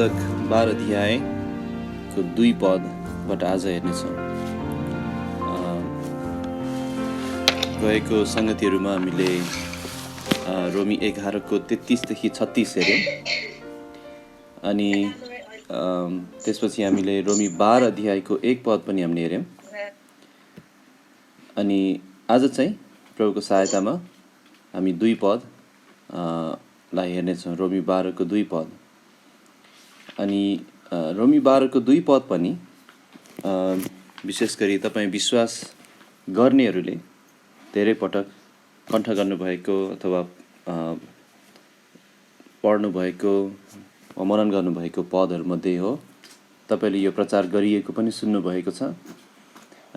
पुस्तक 12 अध्यायको 2 पदबाट आज हेर्नेछौँ। गएको संगतिहरूमा हामीले रोमी 11 को 33 देखि 36 हेर्यौँ अनि त्यसपछि हामीले रोमी 12 अध्यायको 1 पद पनि हामीले हेर्यौँ। अनि आज चाहिँ प्रभुको सहायतामा हामी 2 पद लाई हेर्नेछौँ। रोमी 12 को 2 पद अनि रोमी 12 को 2 पद पनि विशेष गरी तपाईँ विश्वास गर्नेहरूले धेरै पटक कण्ठ गर्नुभएको अथवा पढ्नुभएको वा मनन गर्नुभएको पदहरूमध्ये हो। तपाईँले यो प्रचार गरिएको पनि सुन्नुभएको छ।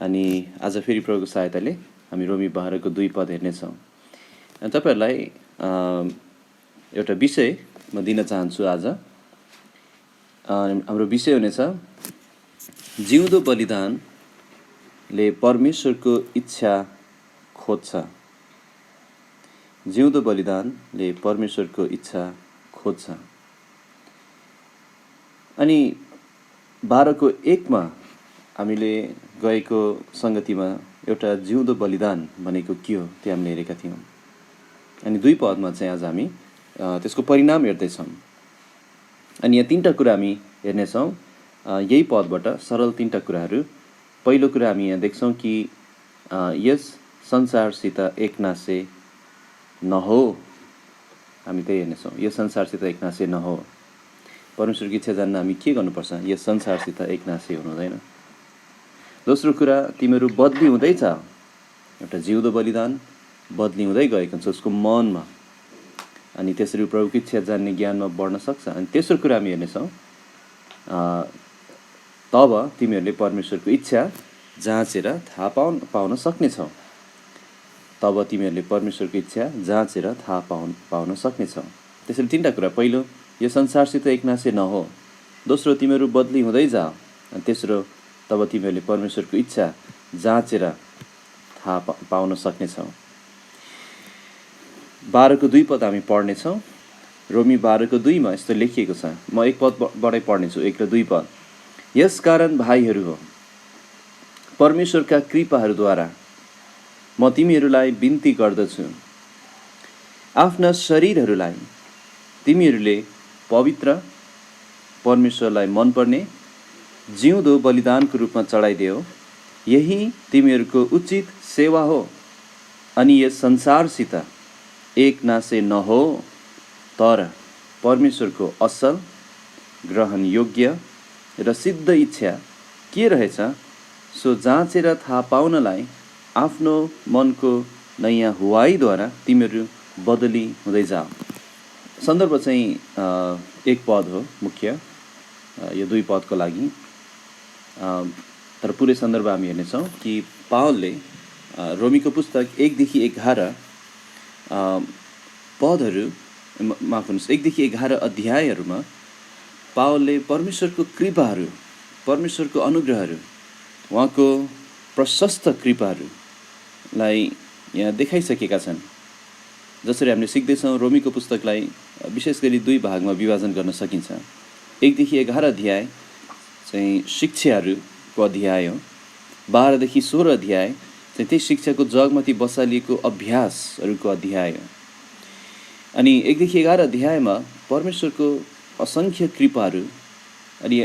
अनि आज फेरि प्रभुको सहायताले हामी रोमी 12 को 2 पद हेर्नेछौँ। अनि तपाईँहरूलाई एउटा विषय म दिन चाहन्छु। आज हाम्रो विषय हुनेछ जिउँदो बलिदानले परमेश्वरको इच्छा खोज्छ। जिउँदो बलिदानले परमेश्वरको इच्छा खोज्छ। अनि 12 को 1 मा हामीले गएको संगतिमा एउटा जिउँदो बलिदान भनेको के हो त्यो हामीले हेरेका थियौँ। अनि 2 पदमा चाहिँ आज हामी त्यसको परिणाम हेर्दैछौँ। अनि यहाँ 3टा कुरा हामी हेर्नेछौँ यही पदबाट, सरल 3टा कुराहरू। पहिलो कुरा हामी यहाँ देख्छौँ कि यस संसारसित एकनासे नहो। हामी त्यही हेर्नेछौँ, यस संसारसित एकनासे नहो। परमेश्वरको इच्छा जान्न हामी के गर्नुपर्छ? यस संसारसित एकनासे हुनु हुँदैन। दोस्रो कुरा, तिमीहरू बदली हुँदैछ। एउटा जिउँदो बलिदान बदली हुँदै गएको हुन्छ उसको मनमा, अनि त्यसरी प्रभुको इच्छा जान्ने ज्ञानमा बढ्न सक्छ। अनि तेस्रो कुरा हामी हेर्नेछौँ तब तिमीहरूले परमेश्वरको इच्छा जाँचेर थाहा पाउन सक्नेछौ। तब तिमीहरूले परमेश्वरको इच्छा जाँचेर थाहा पाउन सक्नेछौ। त्यसरी 3टा कुरा। पहिलो, यो संसारसित एकनासे नहो। दोस्रो, तिमीहरू बदली हुँदै जा। अनि तेस्रो, तब तिमीहरूले परमेश्वरको इच्छा जाँचेर थाहा पाउन सक्नेछौ। 12 को 2 पद हामी पढ्नेछौँ। रोमी 12 को 2 मा यस्तो लेखिएको छ। म 1 पदबाटै पढ्नेछु, 1 र 2 पद। यसकारण भाइहरू हो, परमेश्वरका कृपाहरूद्वारा म तिमीहरूलाई बिन्ती गर्दछु, आफ्ना शरीरहरूलाई तिमीहरूले पवित्र, परमेश्वरलाई मनपर्ने जिउँदो बलिदानको रूपमा चढाइदेऊ। यही तिमीहरूको उचित सेवा हो। अनि यस संसारसित एकनासे नहो, तर परमेश्वरको असल, ग्रहण योग्य र सिद्ध इच्छा के रहेछ सो जाँचेर थाहा पाउनलाई आफ्नो मनको नयाँ हुवाईद्वारा तिमीहरू बदली हुँदै जाऊ। सन्दर्भ चाहिँ 1 पद हो मुख्य यो 2 पदको लागि। तर पुरै सन्दर्भ हामी हेर्नेछौँ कि पावलले रोमीको पुस्तक 1 देखि 11 पदहरू, माफ गर्नुहोस्, 1 देखि 11 अध्यायहरूमा पावलले परमेश्वरको कृपाहरू, परमेश्वरको अनुग्रहहरू, उहाँको प्रशस्त कृपाहरूलाई यहाँ देखाइसकेका छन्। जसरी हामीले सिक्दैछौँ, रोमीको पुस्तकलाई विशेष गरी 2 भागमा विभाजन गर्न सकिन्छ। 1 देखि 11 अध्याय चाहिँ शिक्षाहरूको अध्याय हो। 12 देखि 16 अध्याय चाहिँ त्यही शिक्षाको जगमाथि बसालिएको अभ्यासहरूको अध्याय हो। अनि 1 देखि 11 अध्यायमा परमेश्वरको असङ्ख्य कृपाहरू, अनि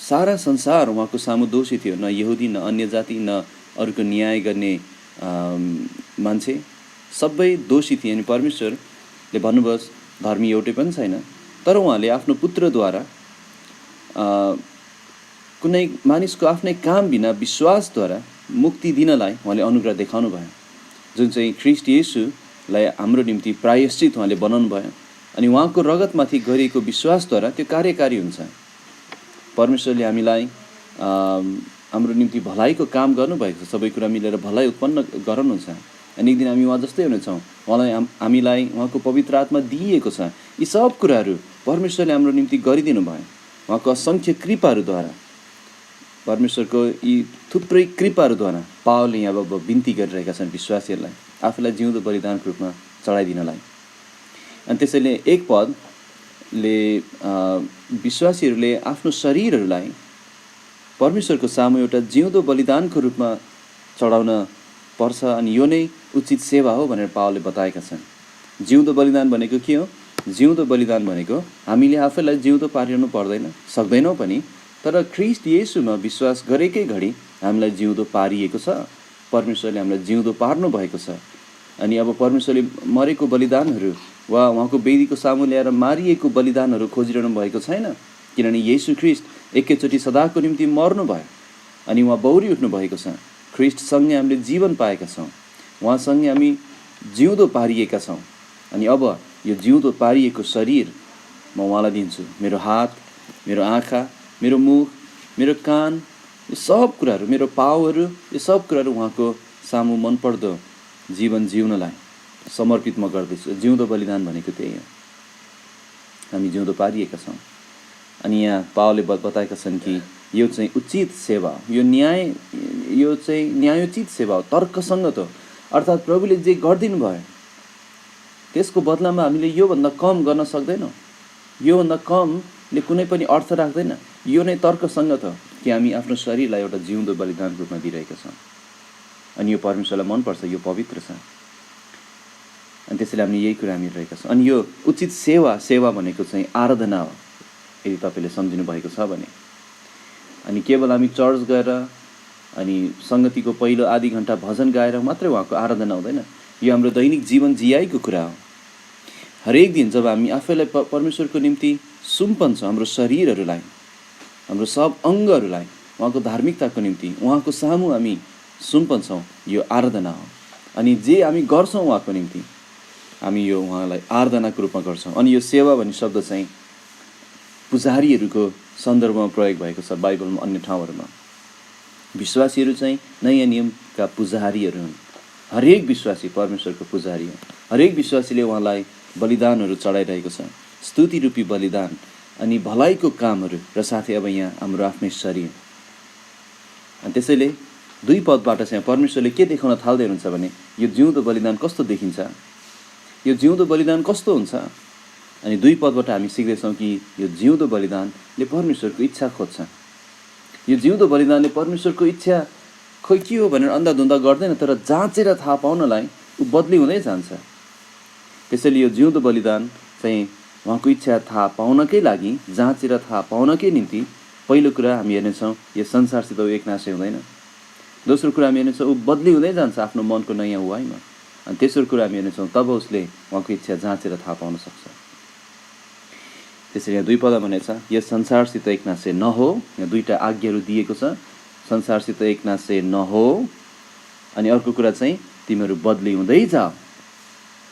सारा संसार उहाँको सामु दोषी थियो। न यहुदी, न अन्य जाति, न अरूको न्याय गर्ने मान्छे, सबै दोषी थिए। अनि परमेश्वरले भन्नुभयो धर्मी एउटै पनि छैन। तर उहाँले आफ्नो पुत्रद्वारा कुनै मानिसको आफ्नै काम बिना विश्वासद्वारा मुक्ति दिनलाई उहाँले अनुग्रह देखाउनु भयो, जुन चाहिँ ख्रीष्ट येशूलाई हाम्रो निम्ति प्रायश्चित उहाँले बनाउनु भयो। अनि उहाँको रगतमाथि गरिएको विश्वासद्वारा त्यो कार्यकारी हुन्छ। परमेश्वरले हामीलाई हाम्रो निम्ति भलाइको काम गर्नुभएको छ। सबै कुरा मिलेर भलाइ उत्पन्न गराउनुहुन्छ। अनि एक दिन हामी उहाँ जस्तै हुनेछौँ। उहाँलाई हामीलाई उहाँको पवित्र आत्मा दिइएको छ। यी सब कुराहरू परमेश्वरले हाम्रो निम्ति गरिदिनु भयो उहाँको असङ्ख्य कृपाहरूद्वारा। परमेश्वरको यी थुप्रै कृपाहरूद्वारा पावलले यहाँ अब बिन्ती गरिरहेका छन् विश्वासीहरूलाई आफूलाई जिउँदो बलिदानको रूपमा चढाइदिनलाई। अनि त्यसैले 1 पद विश्वासीहरूले आफ्नो शरीरहरूलाई परमेश्वरको सामु एउटा जिउँदो बलिदानको रूपमा चढाउन पर्छ, अनि यो नै उचित सेवा हो भनेर पावलले बताएका छन्। जिउँदो बलिदान भनेको के हो? जिउँदो बलिदान भनेको हामीले आफैलाई जिउँदो पारिनु पर्दैन, सक्दैनौँ पनि, तर ख्रीष्ट येशूमा विश्वास गरेकै घडी हामीलाई जिउँदो पारिएको छ। परमेश्वरले हामीलाई जिउँदो पार्नु भएको छ। अनि अब परमेश्वरले मरेको बलिदानहरू वा उहाँको वेदीको सामु ल्याएर मारिएको बलिदानहरू खोजिरहनु भएको छैन, किनभने येशू ख्रीष्ट एकैचोटि सदाको निम्ति मर्नुभयो अनि उहाँ बौरी उठ्नु भएको छ। ख्रीष्टसँगै हामीले जीवन पाएका छौँ, उहाँसँगै हामी जिउँदो पारिएका छौँ। अनि अब यो जिउँदो पारिएको शरीर म उहाँलाई दिन्छु। मेरो हात, मेरो आँखा, मेरो मुख, मेरो कान, यो सब कुराहरू, मेरो पाउहरू, यो सब कुराहरू उहाँको सामु मनपर्दो जीवन जिउनलाई समर्पित म गर्दैछु। जिउँदो बलिदान भनेको त्यही हो। हामी जिउँदो पारिएका छौँ। अनि यहाँ पावलले बताएका छन् कि यो चाहिँ उचित सेवा हो, यो चाहिँ न्यायोचित सेवा हो, तर्कसङ्गत हो। अर्थात् प्रभुले जे गरिदिनु भयो त्यसको बदलामा हामीले योभन्दा कम गर्न सक्दैनौँ। योभन्दा कमले कुनै पनि अर्थ राख्दैन। यो नै तर्कसङ्गत हो कि हामी आफ्नो शरीरलाई एउटा जिउँदो बलिदान रूपमा दिइरहेका छौँ। अनि यो परमेश्वरलाई मनपर्छ, यो पवित्र छ। अनि त्यसैले हामीले यही कुरा हामी रहेका छौँ। अनि यो उचित सेवा भनेको चाहिँ आराधना हो, यदि तपाईँले सम्झिनु भएको छ भने। अनि केवल हामी चर्च गएर अनि सङ्गतिको पहिलो आधी घन्टा भजन गाएर मात्रै उहाँको आराधना हुँदैन। यो हाम्रो दैनिक जीवन जियाइको कुरा हो। हरेक दिन जब हामी आफैलाई परमेश्वरको निम्ति सुम्पन्छौँ, हाम्रो शरीरहरूलाई, हाम्रो सब अङ्गहरूलाई उहाँको धार्मिकताको निम्ति उहाँको सामु हामी सुम्पन्छौँ, यो आराधना हो। अनि जे हामी गर्छौँ उहाँको निम्ति हामी यो उहाँलाई आराधनाको रूपमा गर्छौँ। अनि यो सेवा भन्ने शब्द चाहिँ पुजारीहरूको सन्दर्भमा प्रयोग भएको छ बाइबलमा, अन्य ठाउँहरूमा। विश्वासीहरू चाहिँ नयाँ नियमका पुजारीहरू हुन्। हरेक विश्वासी परमेश्वरको पुजारी हो। हरेक विश्वासीले उहाँलाई बलिदानहरू चढाइरहेको छ, स्तुति रूपी बलिदान अनि भलाइको कामहरू, र साथै अब यहाँ हाम्रो आफ्नै शरीर। अनि त्यसैले 2 पदबाट चाहिँ परमेश्वरले के देखाउन थाल्दै हुनुहुन्छ भने यो जिउँदो बलिदान कस्तो देखिन्छ, यो जिउँदो बलिदान कस्तो हुन्छ। अनि 2 पदबाट हामी सिक्दैछौँ कि यो जिउँदो बलिदानले परमेश्वरको इच्छा खोज्छ। यो जिउँदो बलिदानले परमेश्वरको इच्छा खोइ के हो भनेर अन्धाधुन्दा गर्दैन, तर जाँचेर थाहा पाउनलाई ऊ बदली हुँदै जान्छ। त्यसैले यो जिउँदो बलिदान चाहिँ उहाँको इच्छा थाहा पाउनकै लागि, जाँचेर थाहा पाउनकै निम्ति पहिलो कुरा हामी हेर्नेछौँ यो संसारसित ऊ एकनासै हुँदैन। दोस्रो कुरा हामी हेर्नेछौँ ऊ बदली हुँदै जान्छ आफ्नो मनको नयाँ उहाइमा। अनि तेस्रो कुरा हामी हेर्नेछौँ तब उसले उहाँको इच्छा जाँचेर थाहा पाउन सक्छ। त्यसरी यहाँ 2 पद भनेको छ यस संसारसित एकनासै नहो। यहाँ 2टा आज्ञाहरू दिएको छ, संसारसित एकनासै नहो। अनि अर्को कुरा चाहिँ तिमीहरू बदली हुँदै जाऊ,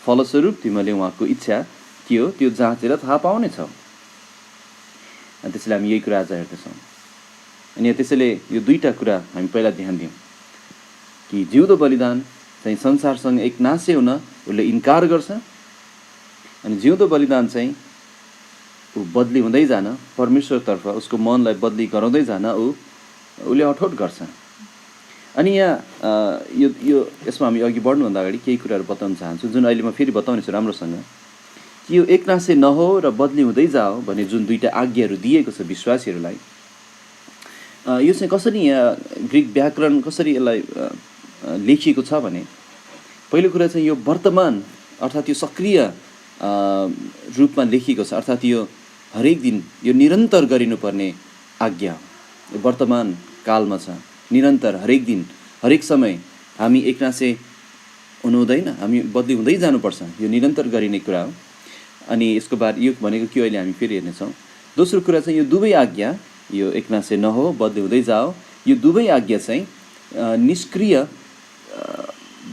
फलस्वरूप तिमीहरूले उहाँको इच्छा के हो त्यो जाँचेर थाहा पाउनेछौ। अनि त्यसैले हामी यही कुरा आज हेर्दैछौँ। अनि त्यसैले यो 2टा कुरा हामी पहिला ध्यान दियौँ कि जिउँदो बलिदान चाहिँ संसारसँग एकनासै हुन उसले इन्कार गर्छ, अनि जिउँदो बलिदान चाहिँ ऊ बदली हुँदै जान, परमेश्वरतर्फ उसको मनलाई बदली गराउँदै जान उसले अठोट गर्छ। अनि यहाँ यो यसमा हामी अघि बढ्नुभन्दा अगाडि केही कुराहरू बताउन चाहन्छु, जुन अहिले म फेरि बताउनेछु राम्रोसँग, कि यो एकनासै नहो र बदली हुँदै जाओ भन्ने जुन 2टा आज्ञाहरू दिएको छ विश्वासीहरूलाई, यो चाहिँ कसरी यहाँ ग्रिक व्याकरण कसरी यसलाई लेखिएको छ भने, पहिलो कुरा चाहिँ यो वर्तमान अर्थात् यो सक्रिय रूपमा लेखिएको छ। अर्थात् यो हरेक दिन यो निरन्तर गरिनुपर्ने आज्ञा यो वर्तमान कालमा छ। निरन्तर हरेक दिन हरेक समय हामी एकनासै हुनु हुँदैन, हामी बदली हुँदै जानुपर्छ। यो निरन्तर गरिने कुरा हो। अनि यसको बाद यो भनेको के अहिले हामी फेरि हेर्नेछौँ। दोस्रो कुरा चाहिँ यो 2 आज्ञा, यो एकनासै नहो बदली हुँदै जाओ, यो 2 आज्ञा चाहिँ निष्क्रिय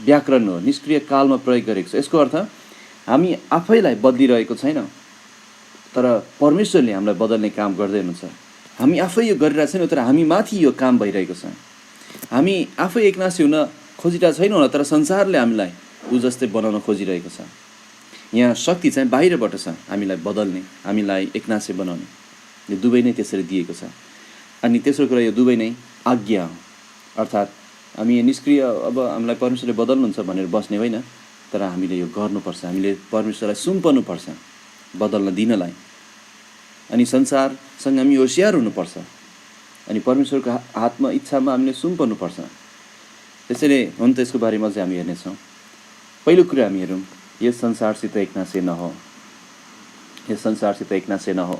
व्याकरण हो, निष्क्रिय कालमा प्रयोग गरेको छ। यसको अर्थ हामी आफैलाई बदलिरहेको छैनौँ, तर परमेश्वरले हामीलाई बदल्ने काम गर्दै हुनुहुन्छ। हामी आफै यो गरिरहेको छैनौँ, तर हामी माथि यो काम भइरहेको छ। हामी आफै एकनासै हुन खोजिरहेको छैनौँ होला, तर संसारले हामीलाई ऊ जस्तै बनाउन खोजिरहेको छ। यहाँ शक्ति चाहिँ बाहिरबाट छ हामीलाई बदल्ने, हामीलाई एकनासै बनाउने। यो 2 नै त्यसरी दिएको छ। अनि तेस्रो कुरा यो 2 नै आज्ञा हो, अर्थात् हामी निष्क्रिय अब हामीलाई परमेश्वरले बदल्नुहुन्छ भनेर बस्ने होइन, तर हामीले यो गर्नुपर्छ। हामीले परमेश्वरलाई सुम्पनुपर्छ बदल्न दिनलाई। अनि संसारसँग हामी होसियार हुनुपर्छ अनि परमेश्वरको हातमा इच्छामा हामीले सुम्पर्नुपर्छ। त्यसैले हुन त यसको बारेमा चाहिँ हामी हेर्नेछौँ। पहिलो कुरा हामी हेरौँ, यस संसारसित एकनासे नहो, यस संसारसित एकनासे नहो।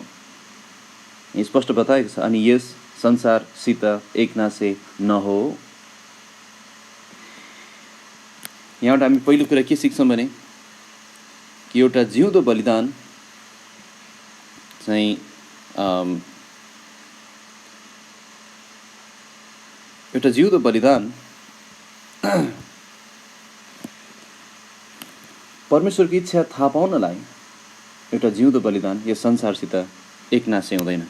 स्पष्ट बताएको छ, अनि यस संसारसित एकनासे नहो। यहाँबाट हामी पहिलो कुरा के सिक्छौँ भने कि एउटा जिउँदो बलिदान चाहिँ एउटा जिउँदो बलिदान परमेश्वरको इच्छा थाहा पाउनलाई एउटा जिउँदो बलिदान यस संसारसित एकनासे हुँदैन।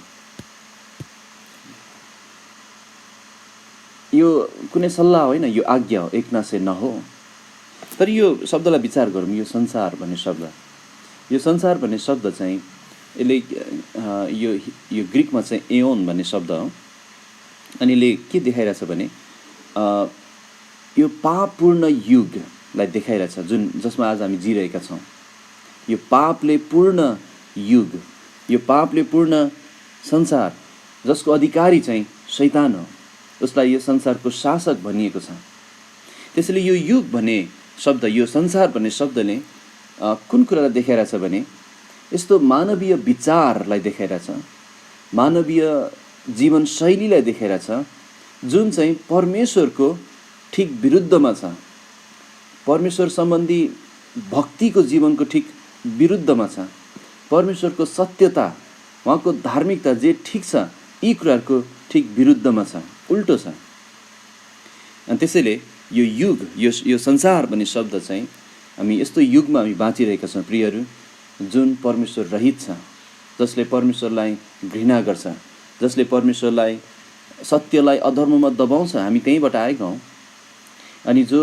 यो कुनै सल्लाह होइन, यो आज्ञा हो, एकनासे नहो। तर यो शब्दलाई विचार गरौँ, यो संसार भन्ने शब्द, यो संसार भन्ने शब्द चाहिँ यसले यो ग्रिकमा चाहिँ एओन भन्ने शब्द हो। अनि यसले के देखाइरहेछ भने यो पापपूर्ण युगलाई देखाइरहेछ, जसमा आज हामी जिरहेका छौँ। यो पापले पूर्ण युग, यो पापले पूर्ण संसार, जसको अधिकारी चाहिँ शैतान हो, उसलाई यो संसारको शासक भनिएको छ। त्यसैले यो युग भन्ने शब्द, यो संसार भन्ने शब्दले कुन कुरालाई देखाइरहेछ भने यस्तो मानवीय विचारलाई देखाइरहेछ, मानवीय जीवनशैलीलाई देखाइरहेछ जुन चाहिँ परमेश्वरको ठिक विरुद्धमा छ, परमेश्वर सम्बन्धी भक्तिको जीवनको ठिक विरुद्धमा छ, परमेश्वरको सत्यता, उहाँको धार्मिकता जे ठिक छ, यी कुराहरूको ठिक विरुद्धमा छ, उल्टो छ। अनि त्यसैले यो युग, यो संसार भन्ने शब्द चाहिँ हामी यस्तो युगमा हामी बाँचिरहेका छौँ प्रियहरू, जुन परमेश्वर रहित छ, जसले परमेश्वरलाई घृणा गर्छ, जसले परमेश्वरलाई सत्यलाई अधर्ममा दबाउँछ। हामी त्यहीँबाट आएका हौँ। अनि जो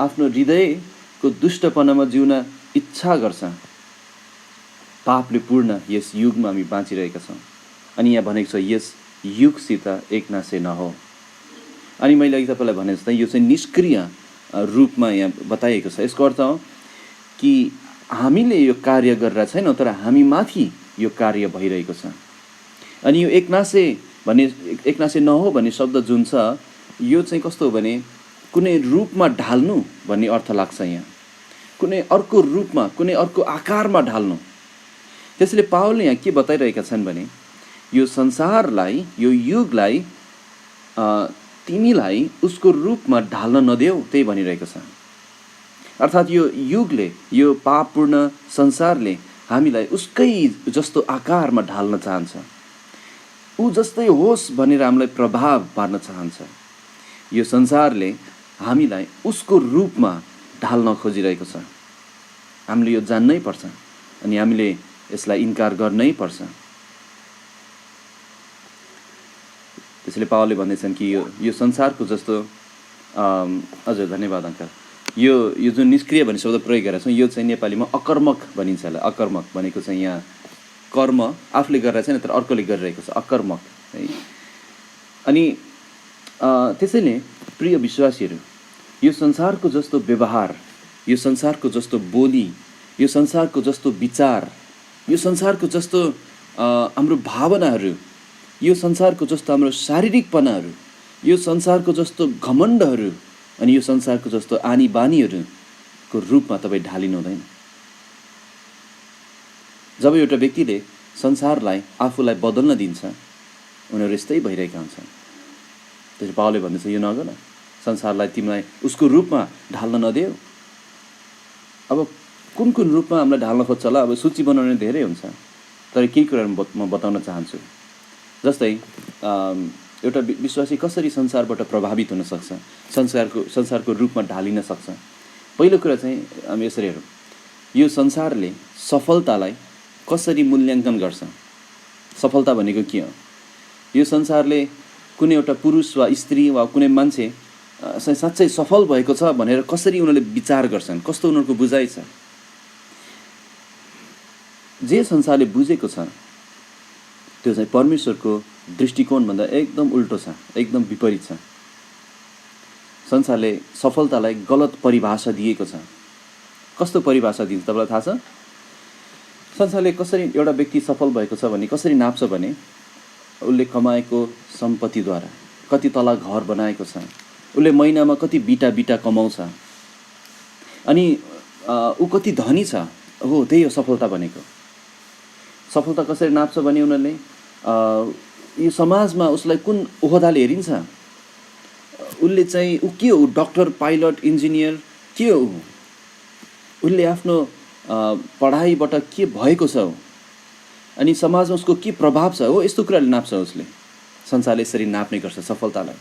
आफ्नो हृदयको दुष्टपनामा जिउन इच्छा गर्छ, पापले पूर्ण यस युगमा हामी बाँचिरहेका छौँ। अनि यहाँ भनेको छ यस युगसित एकनासे नहो। अनि मैले अघि तपाईँलाई भने जस्तै यो चाहिँ निष्क्रिय रूपमा यहाँ बताइएको छ। यसको अर्थ हो कि हामीले यो कार्य गरेर छैनौँ, तर हामी माथि यो कार्य भइरहेको छ। अनि यो एकनासे नहो भन्ने शब्द जुन छ, यो चाहिँ कस्तो हो भने कुनै रूपमा ढाल्नु भन्ने अर्थ लाग्छ। यहाँ कुनै अर्को रूपमा, कुनै अर्को आकारमा ढाल्नु। त्यसैले पावलले यहाँ के बताइरहेका छन् भने यो संसारलाई, यो युगलाई तिमीलाई उसको रूपमा ढाल्न नदेऊ, त्यही भनिरहेको छ। अर्थात् यो युगले, यो पापपूर्ण संसारले हामीलाई उसकै जस्तो आकारमा ढाल्न चाहन्छ, ऊ जस्तै होस् भनेर हामीलाई प्रभाव पार्न चाहन्छ। यो संसारले हामीलाई उसको रूपमा ढाल्न खोजिरहेको छ। हामीले यो जान्नै पर्छ अनि हामीले यसलाई इन्कार गर्नै पर्छ। त्यसैले पावलले भन्दैछन् कि यो संसारको जस्तो हजुर धन्यवाद अङ्कल। यो जुन निष्क्रिय भन्ने शब्द प्रयोग गरेका छौँ, यो चाहिँ नेपालीमा अकर्मक भनिन्छ। यसलाई अकर्मक भनेको चाहिँ यहाँ कर्म आफूले गरेर छैन, तर अर्कोले गरिरहेको छ, अकर्मक है। अनि त्यसैले प्रिय विश्वासीहरू, यो संसारको जस्तो व्यवहार, यो संसारको जस्तो बोली, यो संसारको जस्तो विचार, यो संसारको जस्तो हाम्रो भावनाहरू, यो संसारको जस्तो हाम्रो शारीरिकपनाहरू, यो संसारको जस्तो घमण्डहरू अनि यो संसारको जस्तो आनी बानीहरूको रूपमा तपाईँ ढालिनु हुँदैन। जब एउटा व्यक्तिले संसारलाई आफूलाई बदल्न दिन्छ, उनीहरू यस्तै भइरहेका हुन्छन्। त्यसै पावलले भन्दैछ यो नगर, संसारलाई तिमीलाई उसको रूपमा ढाल्न नदेऊ। अब कुन कुन रूपमा हामीलाई ढाल्न खोज्छ होला, अब सूची बनाउने धेरै हुन्छ, तर केही कुराहरू म बताउन चाहन्छु। जस्तै एउटा विश्वासी कसरी संसारबाट प्रभावित हुन सक्छ, संसारको रूपमा ढालिन सक्छ। पहिलो कुरा चाहिँ हामी यसरी हेरौँ, यो संसारले सफलतालाई कसरी मूल्याङ्कन गर्छ। सफलता भनेको के हो? यो संसारले कुनै एउटा पुरुष वा स्त्री वा कुनै मान्छे साँच्चै सफल भएको छ भनेर कसरी उनीहरूले विचार गर्छन्, कस्तो उनीहरूको बुझाइ छ। जे संसारले बुझेको छ त्यो चाहिँ परमेश्वरको दृष्टिकोणभन्दा एकदम उल्टो छ, एकदम विपरीत छ। संसारले सफलतालाई गलत परिभाषा दिएको छ। कस्तो परिभाषा दिन्छ तपाईँलाई थाहा छ? संसारले कसरी एउटा व्यक्ति सफल भएको छ भने कसरी नाप्छ भने उसले कमाएको सम्पत्तिद्वारा, कति तला घर बनाएको छ, उसले महिनामा कति बिटा कमाउँछ, अनि ऊ कति धनी छ, हो त्यही हो सफलता भनेको। सफलता कसरी नाप्छ भने उनीहरूले यो समाजमा उसलाई कुन ओहदाले हेरिन्छ, उसले चाहिँ ऊ के हो, डक्टर, पाइलट, इन्जिनियर के हो, उसले आफ्नो पढाइबाट के भएको छ, अनि समाजमा उसको के प्रभाव छ, हो यस्तो कुराले नाप्छ उसले। संसारले यसरी नाप्ने गर्छ सफलतालाई।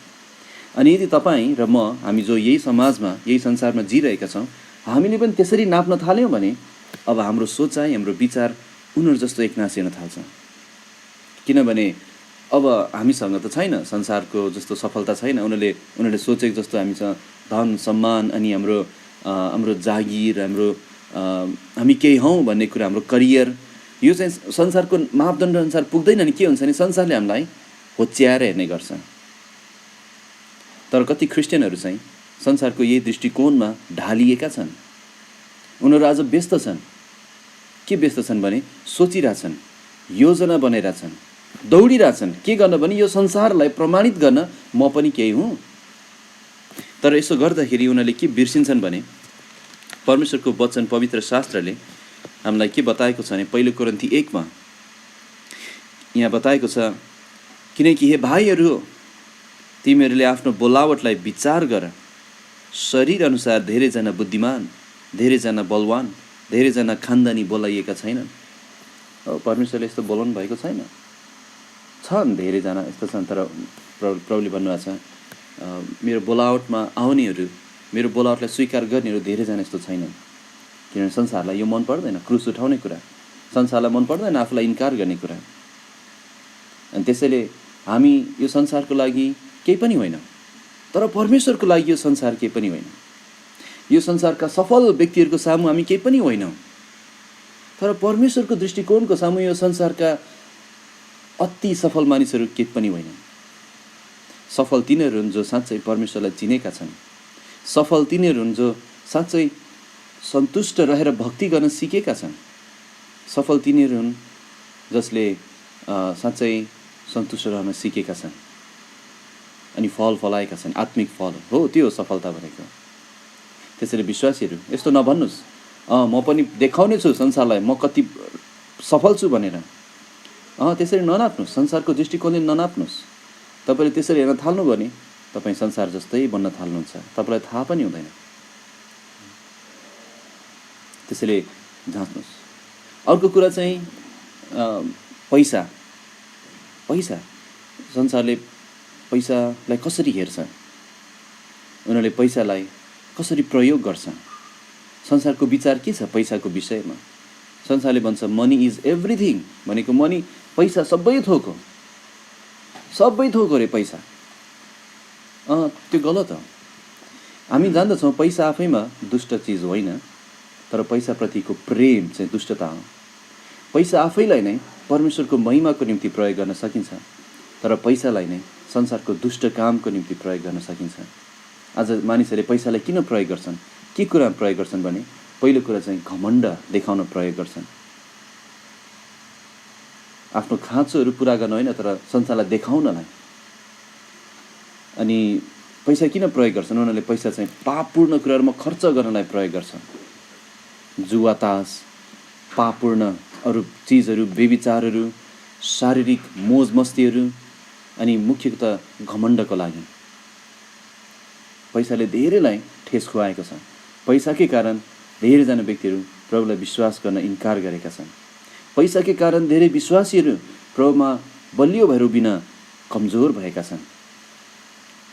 अनि यदि तपाईँ र म, हामी जो यही समाजमा यही संसारमा जिरहेका छौँ, हामीले पनि त्यसरी नाप्न थाल्यौँ भने अब हाम्रो सोचाइ, हाम्रो विचार उनीहरू जस्तो एकनासिन थाल्छ। किनभने अब हामीसँग त छैन संसारको जस्तो सफलता छैन। उनीहरूले सोचेको जस्तो हामीसँग धन, सम्मान, अनि हाम्रो जागिर, हामी केही हौँ भन्ने कुरा, हाम्रो करियर, यो चाहिँ संसारको मापदण्ड अनुसार पुग्दैन। नि के हुन्छ भने संसारले हामीलाई होच्याएर हेर्ने गर्छ। तर कति क्रिस्चियनहरू चाहिँ संसारको यही दृष्टिकोणमा ढालिएका छन्। उनीहरू आज व्यस्त छन्। के व्यस्त छन् भने सोचिरहेछन्, योजना बनाइरहेछन्, दौडिरहेछन्। के गर्न भने यो संसारलाई प्रमाणित गर्न म पनि केही हुँ। तर यसो गर्दाखेरि उनीहरूले के बिर्सिन्छन् भने परमेश्वरको वचन, पवित्र शास्त्रले हामीलाई के बताएको छ भने 1 कोरिन्थी 1 मा यहाँ बताएको छ, किनकि हे भाइहरू, तिमीहरूले आफ्नो बोलावटलाई विचार गर। शरीर अनुसार धेरैजना बुद्धिमान, धेरैजना बलवान, धेरैजना खानदानी बोलाइएका छैनन्। परमेश्वरले यस्तो बोलाउनु भएको छैन। छन् धेरैजना यस्तो छन्, तर प्रभुले भन्नुभएको छ मेरो बोलावटमा आउनेहरू, मेरो बोलावटलाई स्वीकार गर्नेहरू धेरैजना यस्तो छैनन्। किनभने संसारलाई यो मन पर्दैन, क्रुस उठाउने कुरा। संसारलाई मन पर्दैन आफूलाई इन्कार गर्ने कुरा। अनि त्यसैले हामी यो संसारको लागि केही पनि होइन, तर परमेश्वरको लागि यो संसार केही पनि होइन। यो संसारका सफल व्यक्तिहरूको सामु हामी केही पनि होइनौँ, तर परमेश्वरको दृष्टिकोणको सामु यो संसारका अति सफल मानिसहरू केही पनि होइनन्। सफल तिनीहरू हुन् जो साँच्चै परमेश्वरलाई चिनेका छन्। सफल तिनीहरू हुन् जो साँच्चै सन्तुष्ट रहेर भक्ति गर्न सिकेका छन्। सफल तिनीहरू हुन् जसले साँच्चै सन्तुष्ट रहन सिकेका छन् अनि फल फलाएका छन्। आत्मिक फल हो, त्यो हो सफलता भनेको। त्यसैले विश्वासीहरू यस्तो नभन्नुहोस् म पनि देखाउने छु संसारलाई म कति सफल छु भनेर। त्यसरी ननाप्नुहोस्, संसारको दृष्टिकोणले ननाप्नुहोस्। तपाईँले त्यसरी हेर्न थाल्नु भने तपाईँ संसार जस्तै बन्न थाल्नुहुन्छ, तपाईँलाई थाहा पनि हुँदैन। त्यसैले जाँच्नुहोस्। अर्को कुरा चाहिँ पैसा। संसारले पैसालाई कसरी हेर्छ, उनीहरूले पैसालाई कसरी प्रयोग गर्छ, संसारको विचार के छ पैसाको विषयमा। संसारले भन्छ मनी इज एभ्रिथिङ, भनेको मनी, पैसा सबै थोक हो, सबै थोक अरे पैसा। त्यो गलत हो। हामी जान्दछौँ पैसा आफैमा दुष्ट चिज होइन, तर पैसाप्रतिको प्रेम चाहिँ दुष्टता हो। पैसा आफैलाई नै परमेश्वरको महिमाको निम्ति प्रयोग गर्न सकिन्छ, तर पैसालाई नै संसारको दुष्ट कामको निम्ति प्रयोग गर्न सकिन्छ। आज मानिसहरूले पैसालाई किन प्रयोग गर्छन्, के कुरामा प्रयोग गर्छन् भने पहिलो कुरा चाहिँ घमण्ड देखाउन प्रयोग गर्छन्। आफ्नो खाँचोहरू पुरा गर्न होइन, तर संसारलाई देखाउनलाई। अनि पैसा किन प्रयोग गर्छन्? उनीहरूले पैसा चाहिँ पापपूर्ण कुराहरूमा खर्च गर्नलाई प्रयोग गर्छन्। जुवा, तास, पापपूर्ण अरू चिजहरू, व्यभिचारहरू, शारीरिक मोज मस्तीहरू, अनि मुख्यतः घमण्डको लागि। पैसाले धेरैलाई ठेस खुवाएको छ। पैसाकै कारण धेरैजना व्यक्तिहरू प्रभुलाई विश्वास गर्न इन्कार गरेका छन्। पैसाकै कारण धेरै विश्वासीहरू प्रभुमा बलियो भएर उभिन कमजोर भएका छन्।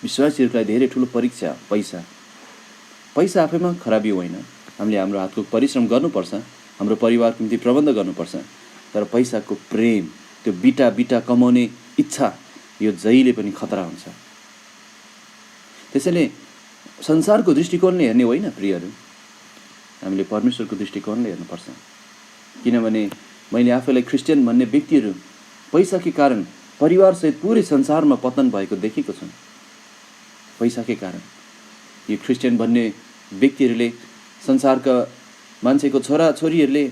विश्वासीहरूलाई धेरै ठुलो परीक्षा पैसा आफैमा खराबी होइन। हामीले हाम्रो हातको परिश्रम गर्नुपर्छ, हाम्रो परिवारको निम्ति प्रबन्ध गर्नुपर्छ, तर पैसाको प्रेम, त्यो बिटा कमाउने इच्छा, यो जहिले पनि खतरा हुन्छ। त्यसैले संसारको दृष्टिकोणले हेर्ने होइन प्रियहरू, हामीले परमेश्वरको दृष्टिकोणले हेर्नुपर्छ। किनभने मैले आफैलाई क्रिस्चियन भन्ने व्यक्तिहरू पैसाकै कारण परिवारसहित पुरै संसारमा पतन भएको देखेको छु। पैसाकै कारण यो क्रिस्चियन भन्ने व्यक्तिहरूले, संसारका मान्छेको छोरा छोरीहरूले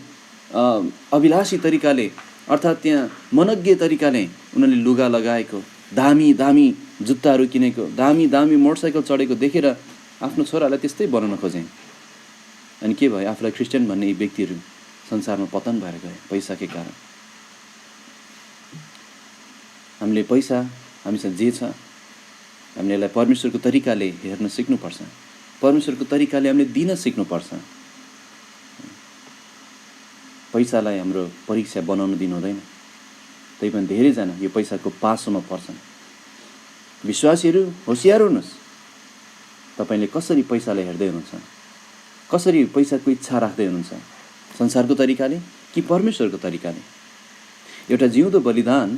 अभिलाषी तरिकाले अर्थात् त्यहाँ मनज्ञ तरिकाले उनीहरूले लुगा लगाएको, दामी दामी जुत्ताहरू किनेको, दामी दामी मोटरसाइकल चढेको देखेर आफ्नो छोरालाई त्यस्तै बनाउन खोजेँ। अनि के भयो, आफूलाई क्रिस्चियन भन्ने यी व्यक्तिहरू संसारमा पतन भएर गए पैसाकै कारण। हामीले पैसा हामीसँग जे छ हामीले यसलाई परमेश्वरको तरिकाले हेर्न सिक्नुपर्छ, परमेश्वरको तरिकाले हामीले दिन सिक्नुपर्छ। पैसालाई हाम्रो परीक्षा बनाउन दिनु हुँदैन। त्यही पनि धेरैजना यो पैसाको पासोमा पर्छन्। विश्वासीहरू होसियार हुनुहोस्, तपाईँले कसरी पैसालाई हेर्दै हुनुहुन्छ, कसरी पैसाको इच्छा राख्दै हुनुहुन्छ, संसारको तरिकाले कि परमेश्वरको तरिकाले। एउटा जिउँदो बलिदान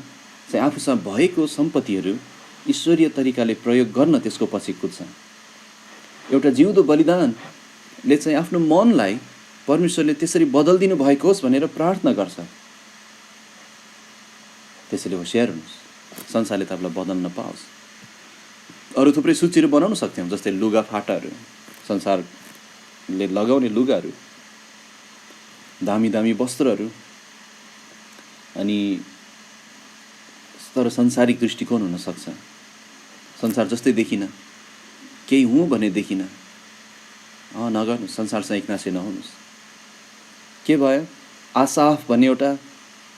चाहिँ आफूसँग भएको सम्पत्तिहरू ईश्वरीय तरिकाले प्रयोग गर्न त्यसको पछि कुद्छ। एउटा जिउँदो बलिदानले चाहिँ आफ्नो मनलाई परमेश्वरले त्यसरी बदलिदिनु भएको होस् भनेर प्रार्थना गर्छ। त्यसैले होसियार हुनुहोस्, संसारले तपाईँलाई बदल्न नपाओस्। अरू थुप्रै सूचीहरू बनाउन सक्थ्यौँ, जस्तै लुगा फाटाहरू, संसारले लगाउने लुगाहरू, दामी दामी वस्त्रहरू, अनि तर संसारिक दृष्टिकोण हुनसक्छ। संसार जस्तै देखिन, केही हुँ भने देखिन, नगर्नुहोस्, संसारसँग एकनासे नहुनुहोस्। के भयो, आसाफ भन्ने एउटा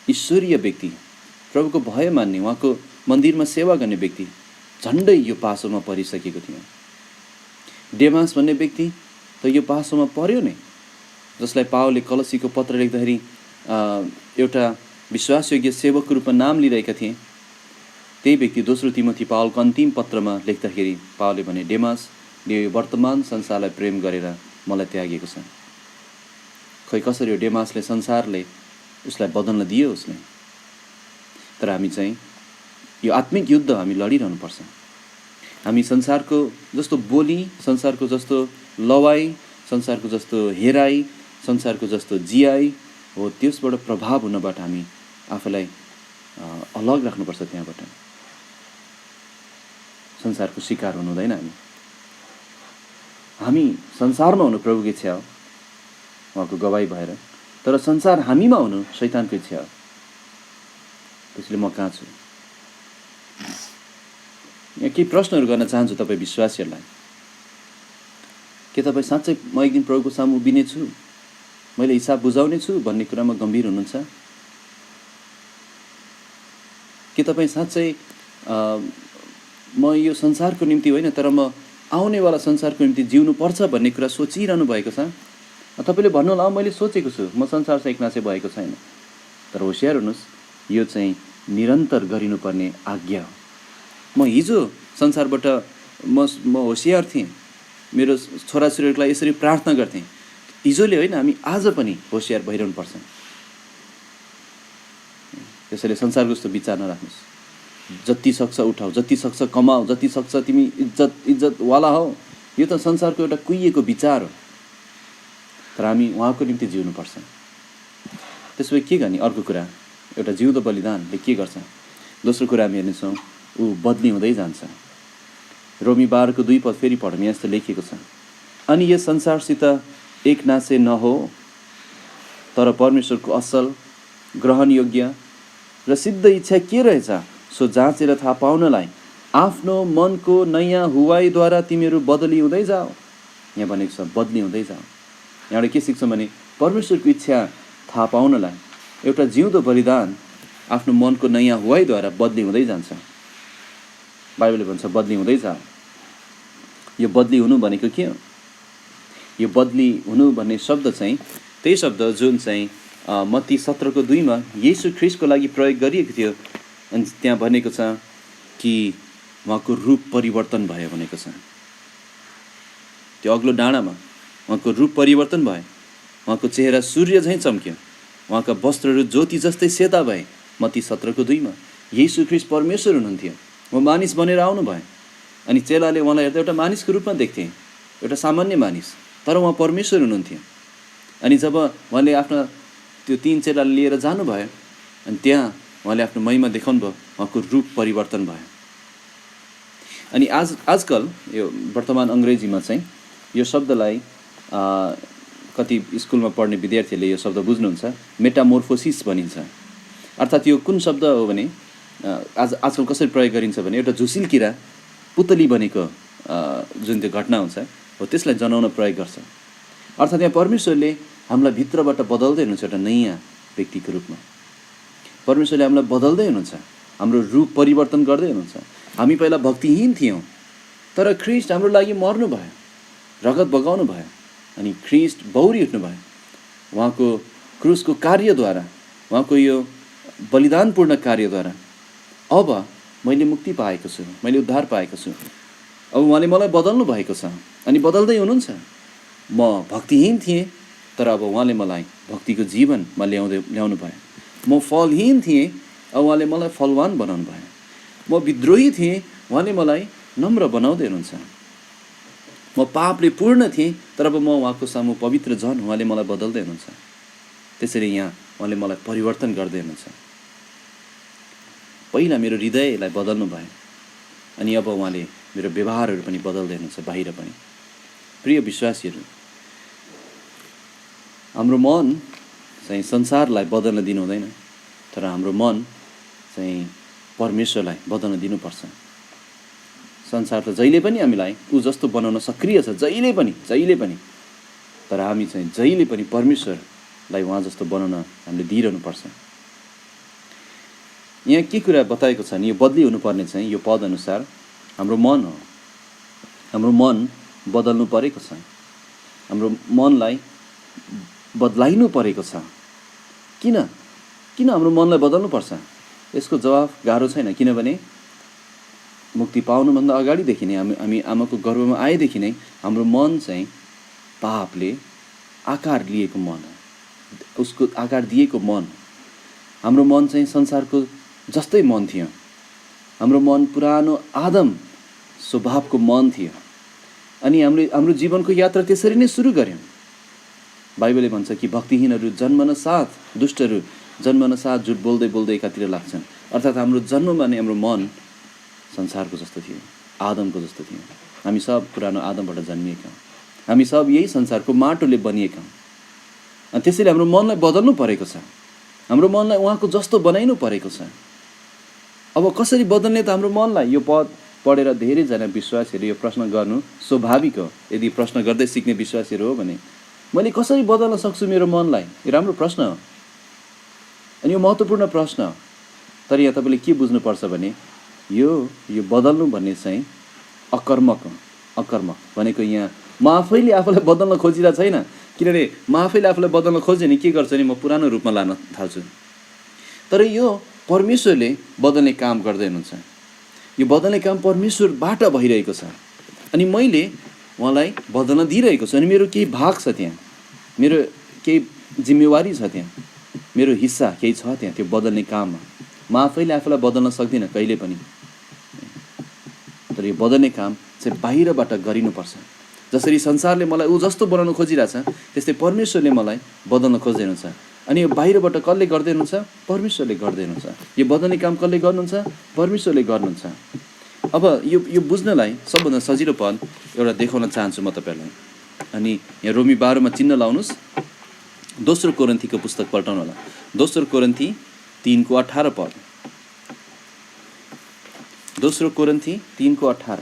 ईश्वरीय व्यक्ति, प्रभुको भय मान्ने, उहाँको मन्दिरमा सेवा गर्ने व्यक्ति झन्डै यो पासोमा परिसकेको थियो। डेमास भन्ने व्यक्ति त यो पासोमा पर्यो नै, जसलाई पावलले कलसीको पत्र लेख्दाखेरि एउटा विश्वासयोग्य सेवकको रूपमा नाम लिइरहेका थिए। त्यही व्यक्ति दोस्रो तिमोथी पावलको अन्तिम पत्रमा लेख्दाखेरि पावलले भने, डेमासले यो वर्तमान संसारलाई प्रेम गरेर मलाई त्यागेको छ। खै कसरी हो डेमासले, संसारले उसलाई बदल्न दियो उसले। तर हामी चाहिँ यो आत्मिक युद्ध हामी लडिरहनुपर्छ। हामी संसारको जस्तो बोली, संसारको जस्तो लवाई, संसारको जस्तो हेराई, संसारको जस्तो जियाई हो, त्यसबाट प्रभाव हुनबाट हामी आफूलाई अलग राख्नुपर्छ। त्यहाँबाट संसारको शिकार हुनु हुँदैन। हामी संसारमा हुनु प्रभुको इच्छा हो, उहाँको गवाई भएर, तर संसार हामीमा हुनु शैतानको इच्छा हो। त्यसैले म कहाँ छु? यहाँ केही प्रश्नहरू गर्न चाहन्छु तपाईँ विश्वासीहरूलाई। के तपाईँ साँच्चै म एक दिन प्रभुको सामु उभिने छु, मैले हिसाब बुझाउने छु भन्ने कुरामा गम्भीर हुनुहुन्छ? के तपाईँ साँच्चै म यो संसारको निम्ति होइन, तर म आउनेवाला संसारको निम्ति जिउनु पर्छ भन्ने कुरा सोचिरहनु भएको छ? तपाईँले भन्नुहोला, मैले सोचेको छु, म संसारसँग एकनासे भएको छैन। तर होसियार हुनुहोस्, यो चाहिँ निरन्तर गरिनुपर्ने आज्ञा हो। म हिजो संसारबाट म होसियार थिएँ, मेरो छोराछोरीहरूलाई यसरी प्रार्थना गर्थेँ। हिजोले होइन, हामी आज पनि होसियार भइरहनुपर्छ। त्यसैले संसारको जस्तो विचार नराख्नुहोस्। जति सक्छ उठाऊ, जति सक्छ कमाऊ, जति सक्छ तिमी इज्जतवाला हौ, यो त संसारको एउटा कुहिएको विचार हो। तर हामी उहाँको निम्ति जिउनुपर्छ। त्यसो भए के गर्ने? अर्को कुरा, एउटा जिउँदो बलिदानले के गर्छ? दोस्रो कुरा हामी हेर्नेछौँ, ऊ बदली हुँदै जान्छ। रोमी 12:2 फेरि पढौँ, यहाँ यस्तो लेखिएको छ, अनि यस संसारसित एकनासे नहो, तर परमेश्वरको असल, ग्रहणयोग्य र सिद्ध इच्छा के रहेछ सो जाँचेर थाहा पाउनलाई आफ्नो मनको नयाँ हुवाईद्वारा तिमीहरू बदली हुँदै जाऊ। यहाँ भनेको छ बदली हुँदै जाऊ। यहाँबाट के सिक्छौँ भने परमेश्वरको इच्छा थाहा पाउनलाई एउटा जिउँदो बलिदान आफ्नो मनको नयाँ हुवाईद्वारा बदली हुँदै जान्छ। बाइबलले भन्छ बदली हुँदै जाऊ। यो बदली हुनु भनेको के हो? यो बदली हुनु भन्ने शब्द चाहिँ त्यही शब्द जुन चाहिँ मत्ती 17:2 येशू ख्रीष्टको लागि प्रयोग गरिएको थियो। अनि त्यहाँ भनेको छ कि उहाँको रूप परिवर्तन भयो भनेको छ। त्यो अग्लो डाँडामा उहाँको रूप परिवर्तन भयो, उहाँको चेहरा सूर्य झैँ चम्क्यो, उहाँका वस्त्रहरू ज्योति जस्तै सेता भए। मत्ती 17:2 येशू ख्रीष्ट परमेश्वर हुनुहुन्थ्यो, उहाँ मानिस बनेर आउनुभयो। अनि चेलाले उहाँलाई हेर्दा एउटा मानिसको रूपमा देख्थे, एउटा सामान्य मानिस, तर उहाँ परमेश्वर हुनुहुन्थ्यो। अनि जब उहाँले आफ्ना त्यो 3 चेलाले लिएर जानुभयो, अनि त्यहाँ उहाँले आफ्नो महिमा देखाउनु भयो, उहाँको रूप परिवर्तन भयो। अनि आजकल यो वर्तमान अङ्ग्रेजीमा चाहिँ यो शब्दलाई कति स्कुलमा पढ्ने विद्यार्थीहरूले यो शब्द बुझ्नुहुन्छ, मेटामोर्फोसिस भनिन्छ। अर्थात् यो कुन शब्द हो भने आजकल कसरी प्रयोग गरिन्छ भने एउटा झुसिल किरा पुतली बनेको जुन त्यो घटना हुन्छ हो त्यसलाई जनाउन प्रयोग गर्छ। अर्थात् यहाँ परमेश्वरले हामीलाई भित्रबाट बदल्दै हुनुहुन्छ, एउटा नयाँ व्यक्तिको रूपमा परमेश्वरले हामीलाई बदल्दै हुनुहुन्छ, हाम्रो रूप परिवर्तन गर्दै हुनुहुन्छ। हामी पहिला भक्तिहीन थियौँ, तर ख्रीष्ट हाम्रो लागि मर्नु भयो, रगत बगाउनु भयो, अनि ख्रीष्ट बौरी उठ्नु भयो। उहाँको क्रुसको कार्यद्वारा, उहाँको यो बलिदानपूर्ण कार्यद्वारा अब मैले मुक्ति पाएको छु, मैले उद्धार पाएको छु। अब उहाँले मलाई बदल्नु भएको छ अनि बदल्दै हुनुहुन्छ। म भक्तिहीन थिएँ, तर अब उहाँले मलाई भक्तिको जीवनमा ल्याउनु भयो। म फलहीन थिएँ, अब उहाँले मलाई फलवान बनाउनु भयो। म विद्रोही थिएँ, उहाँले मलाई नम्र बनाउँदै हुनुहुन्छ। म पापले पूर्ण थिएँ, तर अब म उहाँको सामु पवित्र झन्, उहाँले मलाई बदल्दै हुनुहुन्छ। त्यसरी यहाँ उहाँले मलाई परिवर्तन गर्दै हुनुहुन्छ। पहिला मेरो हृदयलाई बदल्नु भयो अनि अब उहाँले मेरो व्यवहारहरू पनि बदल्दै हुनुहुन्छ, बाहिर पनि। प्रिय विश्वासीहरू, हाम्रो मन चाहिँ संसारलाई बदल्न दिनु हुँदैन, तर हाम्रो मन चाहिँ परमेश्वरलाई बदल्न दिनुपर्छ। संसार त जहिले पनि हामीलाई ऊ जस्तो बनाउन सक्रिय छ, जहिले पनि, तर हामी चाहिँ जहिले पनि परमेश्वरलाई उहाँ जस्तो बनाउन हामीले दिइरहनुपर्छ। यहाँ के कुरा बताएको छ नि, यो बदली हुनुपर्ने चाहिँ यो पद अनुसार हाम्रो मन हो। हाम्रो मन बदल्नु परेको छ, हाम्रो मनलाई बदलाइनु परेको छ। किन हाम्रो मनलाई बदल्नुपर्छ? यसको जवाफ गाह्रो छैन, किनभने मुक्ति पाउनुभन्दा अगाडिदेखि नै हामी आमाको गर्भमा आएदेखि नै हाम्रो मन चाहिँ पापले आकार लिएको मन हो, उसको आकार दिएको मन। हाम्रो मन चाहिँ संसारको जस्तै मन थियो। हाम्रो मन पुरानो आदम स्वभावको मन थियो अनि हाम्रो जीवनको यात्रा त्यसरी नै सुरु गर्यौँ। बाइबलले भन्छ कि भक्तिहीनहरू जन्मन साथ, दुष्टहरू जन्मन साथ झुट बोल्दै बोल्दै एकातिर लाग्छन्। अर्थात् हाम्रो जन्ममा नै हाम्रो मन संसारको जस्तो थियो, आदमको जस्तो थियो। हामी सब पुरानो आदमबाट जन्मिएका हौँ, हामी सब यही संसारको माटोले बनिएका हौँ। अनि त्यसैले हाम्रो मनलाई बदल्नु परेको छ, हाम्रो मनलाई उहाँको जस्तो बनाइनु परेको छ। अब कसरी बदल्ने त हाम्रो मनलाई? यो पद पढेर धेरैजना विश्वासीहरू यो प्रश्न गर्नु स्वाभाविक हो। यदि प्रश्न गर्दै सिक्ने विश्वासीहरू हो भने मैले कसरी बदल्न सक्छु मेरो मनलाई? यो राम्रो प्रश्न हो अनि यो महत्त्वपूर्ण प्रश्न हो। तर यहाँ तपाईँले के बुझ्नुपर्छ भने यो बदल्नु भन्ने चाहिँ अकर्मक हो। अकर्मक भनेको यहाँ म आफैले आफूलाई बदल्न खोजिरहेको छैन, किनभने म आफैले आफूलाई बदल्न खोजेँ नि के गर्छु नि, म पुरानो रूपमा लान थाल्छु। तर यो परमेश्वरले बदल्ने काम गर्दै हुनुहुन्छ। यो बदल्ने काम परमेश्वरबाट भइरहेको छ अनि मैले उहाँलाई बदल्न दिइरहेको छु। अनि मेरो केही भाग छ त्यहाँ, मेरो केही जिम्मेवारी छ त्यहाँ, मेरो हिस्सा केही छ त्यहाँ त्यो बदल्ने काममा। म आफैले आफूलाई बदल्न सक्दिनँ कहिले पनि, तर यो बदल्ने काम चाहिँ बाहिरबाट गरिनुपर्छ। जसरी संसारले मलाई ऊ जस्तो बनाउन खोजिरहेछ, त्यस्तै परमेश्वरले मलाई बदल्न खोज्दै हुनुहुन्छ। अनि यो बाहिरबाट कसले गर्दै हुनुहुन्छ? परमेश्वरले गर्दै हुनुहुन्छ। यो बदल्ने काम कसले गर्नुहुन्छ? परमेश्वरले गर्नुहुन्छ। अब यो बुझ्नलाई सबभन्दा सजिलो पद एउटा देखाउन चाहन्छु म तपाईँहरूलाई। अनि यहाँ रोमी 12 चिन्ह लाउनुहोस्। दोस्रो कोरिन्थीको पुस्तक पल्टाउनु होला। दोस्रो कोरिन्थी 3:18 पद। दोस्रो कोरिन्थी 3:18।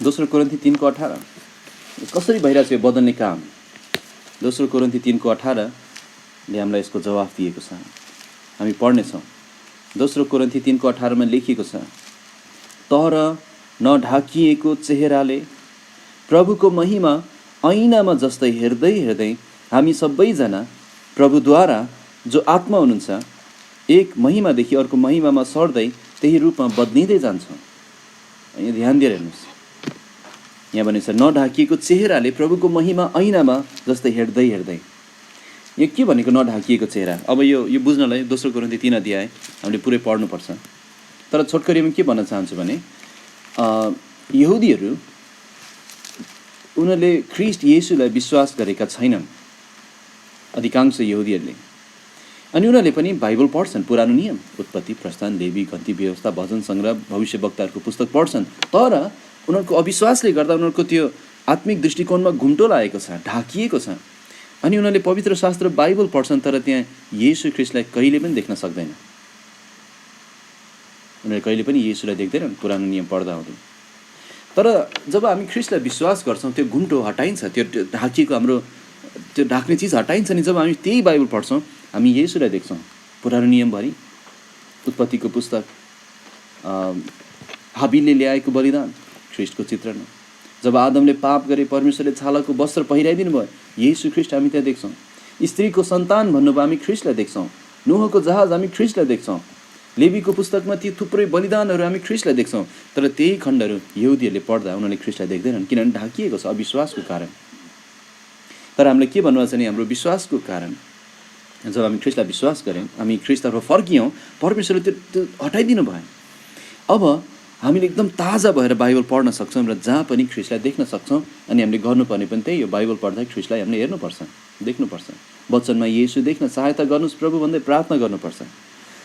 दोस्रो कोरिन्थी 3:18 कसरी भइरहेछ यो बदल्ने काम? दोस्रो कोरिन्थी 3:18 ले हामीलाई यसको जवाफ दिएको छ। हामी पढ्नेछौँ। दोस्रो कोरिन्थी 3:18 लेखिएको छ, तर नढाकिएको चेहराले प्रभुको महिमा ऐनामा जस्तै हेर्दै हेर्दै हामी सबैजना प्रभुद्वारा जो आत्मा हुनुहुन्छ एक महिमादेखि अर्को महिमामा सर्दै त्यही रूपमा बदलिँदै जान्छौँ। यहाँ ध्यान दिएर हेर्नुहोस्, यहाँ भनेको छ नढाकिएको चेहराले प्रभुको महिमा ऐनामा जस्तै हेर्दै हेर्दै। यो के भनेको नढाकिएको चेहरा? अब यो बुझ्नलाई दोस्रो कोरिन्थी 3 अध्याय हामीले पुरै पढ्नुपर्छ। तर छोटकरीमा के भन्न चाहन्छु भने यहुदीहरू उनीहरूले ख्रीष्ट येशूलाई विश्वास गरेका छैनन्। अधिकांश यहुदीहरूले अनि उनीहरूले पनि बाइबल पढ्छन्, पुरानो नियम, उत्पत्ति, प्रस्थान, लेवी, गन्ती, व्यवस्था, भजन सङ्ग्रह, भविष्यवक्ताहरूको पुस्तक पढ्छन्। तर उनीहरूको अविश्वासले गर्दा उनीहरूको त्यो आत्मिक दृष्टिकोणमा घुम्टो लागेको छ, ढाकिएको छ। अनि उनीहरूले पवित्र शास्त्र बाइबल पढ्छन्, तर त्यहाँ येशू ख्रिस्टलाई कहिले पनि देख्न सक्दैन। उनीहरूले कहिले पनि येशूलाई देख्दैनन् पुरानो नियम पढ्दा हुँदै। तर जब हामी ख्रिस्टलाई विश्वास गर्छौँ, त्यो घुम्टो हटाइन्छ, त्यो ढाकिएको हाम्रो त्यो ढाक्ने चिज हटाइन्छ नि। जब हामी त्यही बाइबल पढ्छौँ, हामी येशूलाई देख्छौँ। पुरानो नियमभरि उत्पत्तिको पुस्तक, हाबिलले ल्याएको बलिदान, ख्रिस्टको चित्रण। जब आदमले पाप गरे, परमेश्वरले छालाको वस्त्र पहिराइदिनु भयो, येशू ख्रिस्ट हामी त्यहाँ देख्छौँ। स्त्रीको सन्तान भन्नुभयो, हामी ख्रिस्टलाई देख्छौँ। नोहको जहाज, हामी ख्रिस्टलाई देख्छौँ। लेवीको पुस्तकमा ती थुप्रै बलिदानहरू हामी ख्रिस्टलाई देख्छौँ। तर त्यही खण्डहरू यहुदीहरूले पढ्दा उनीहरूले ख्रिस्टलाई देख्दैनन्, किनभने ढाकिएको छ अविश्वासको कारण। तर हामीले के भन्नुभएको छ नि, हाम्रो विश्वासको कारण जब हामी ख्रिस्टलाई विश्वास गऱ्यौँ, हामी ख्रिस्टतर्फ फर्कियौँ, परमेश्वरले त्यो हटाइदिनु भयो। अब हामीले एकदम ताजा भएर बाइबल पढ्न सक्छौँ र जहाँ पनि ख्रिस्टलाई देख्न सक्छौँ। अनि हामीले गर्नुपर्ने पनि त्यही हो, बाइबल पढ्दा ख्रिस्टलाई हामीले हेर्नुपर्छ, देख्नुपर्छ। वचनमा येशू देख्न सहायता गर्नुहोस् प्रभु भन्दै प्रार्थना गर्नुपर्छ।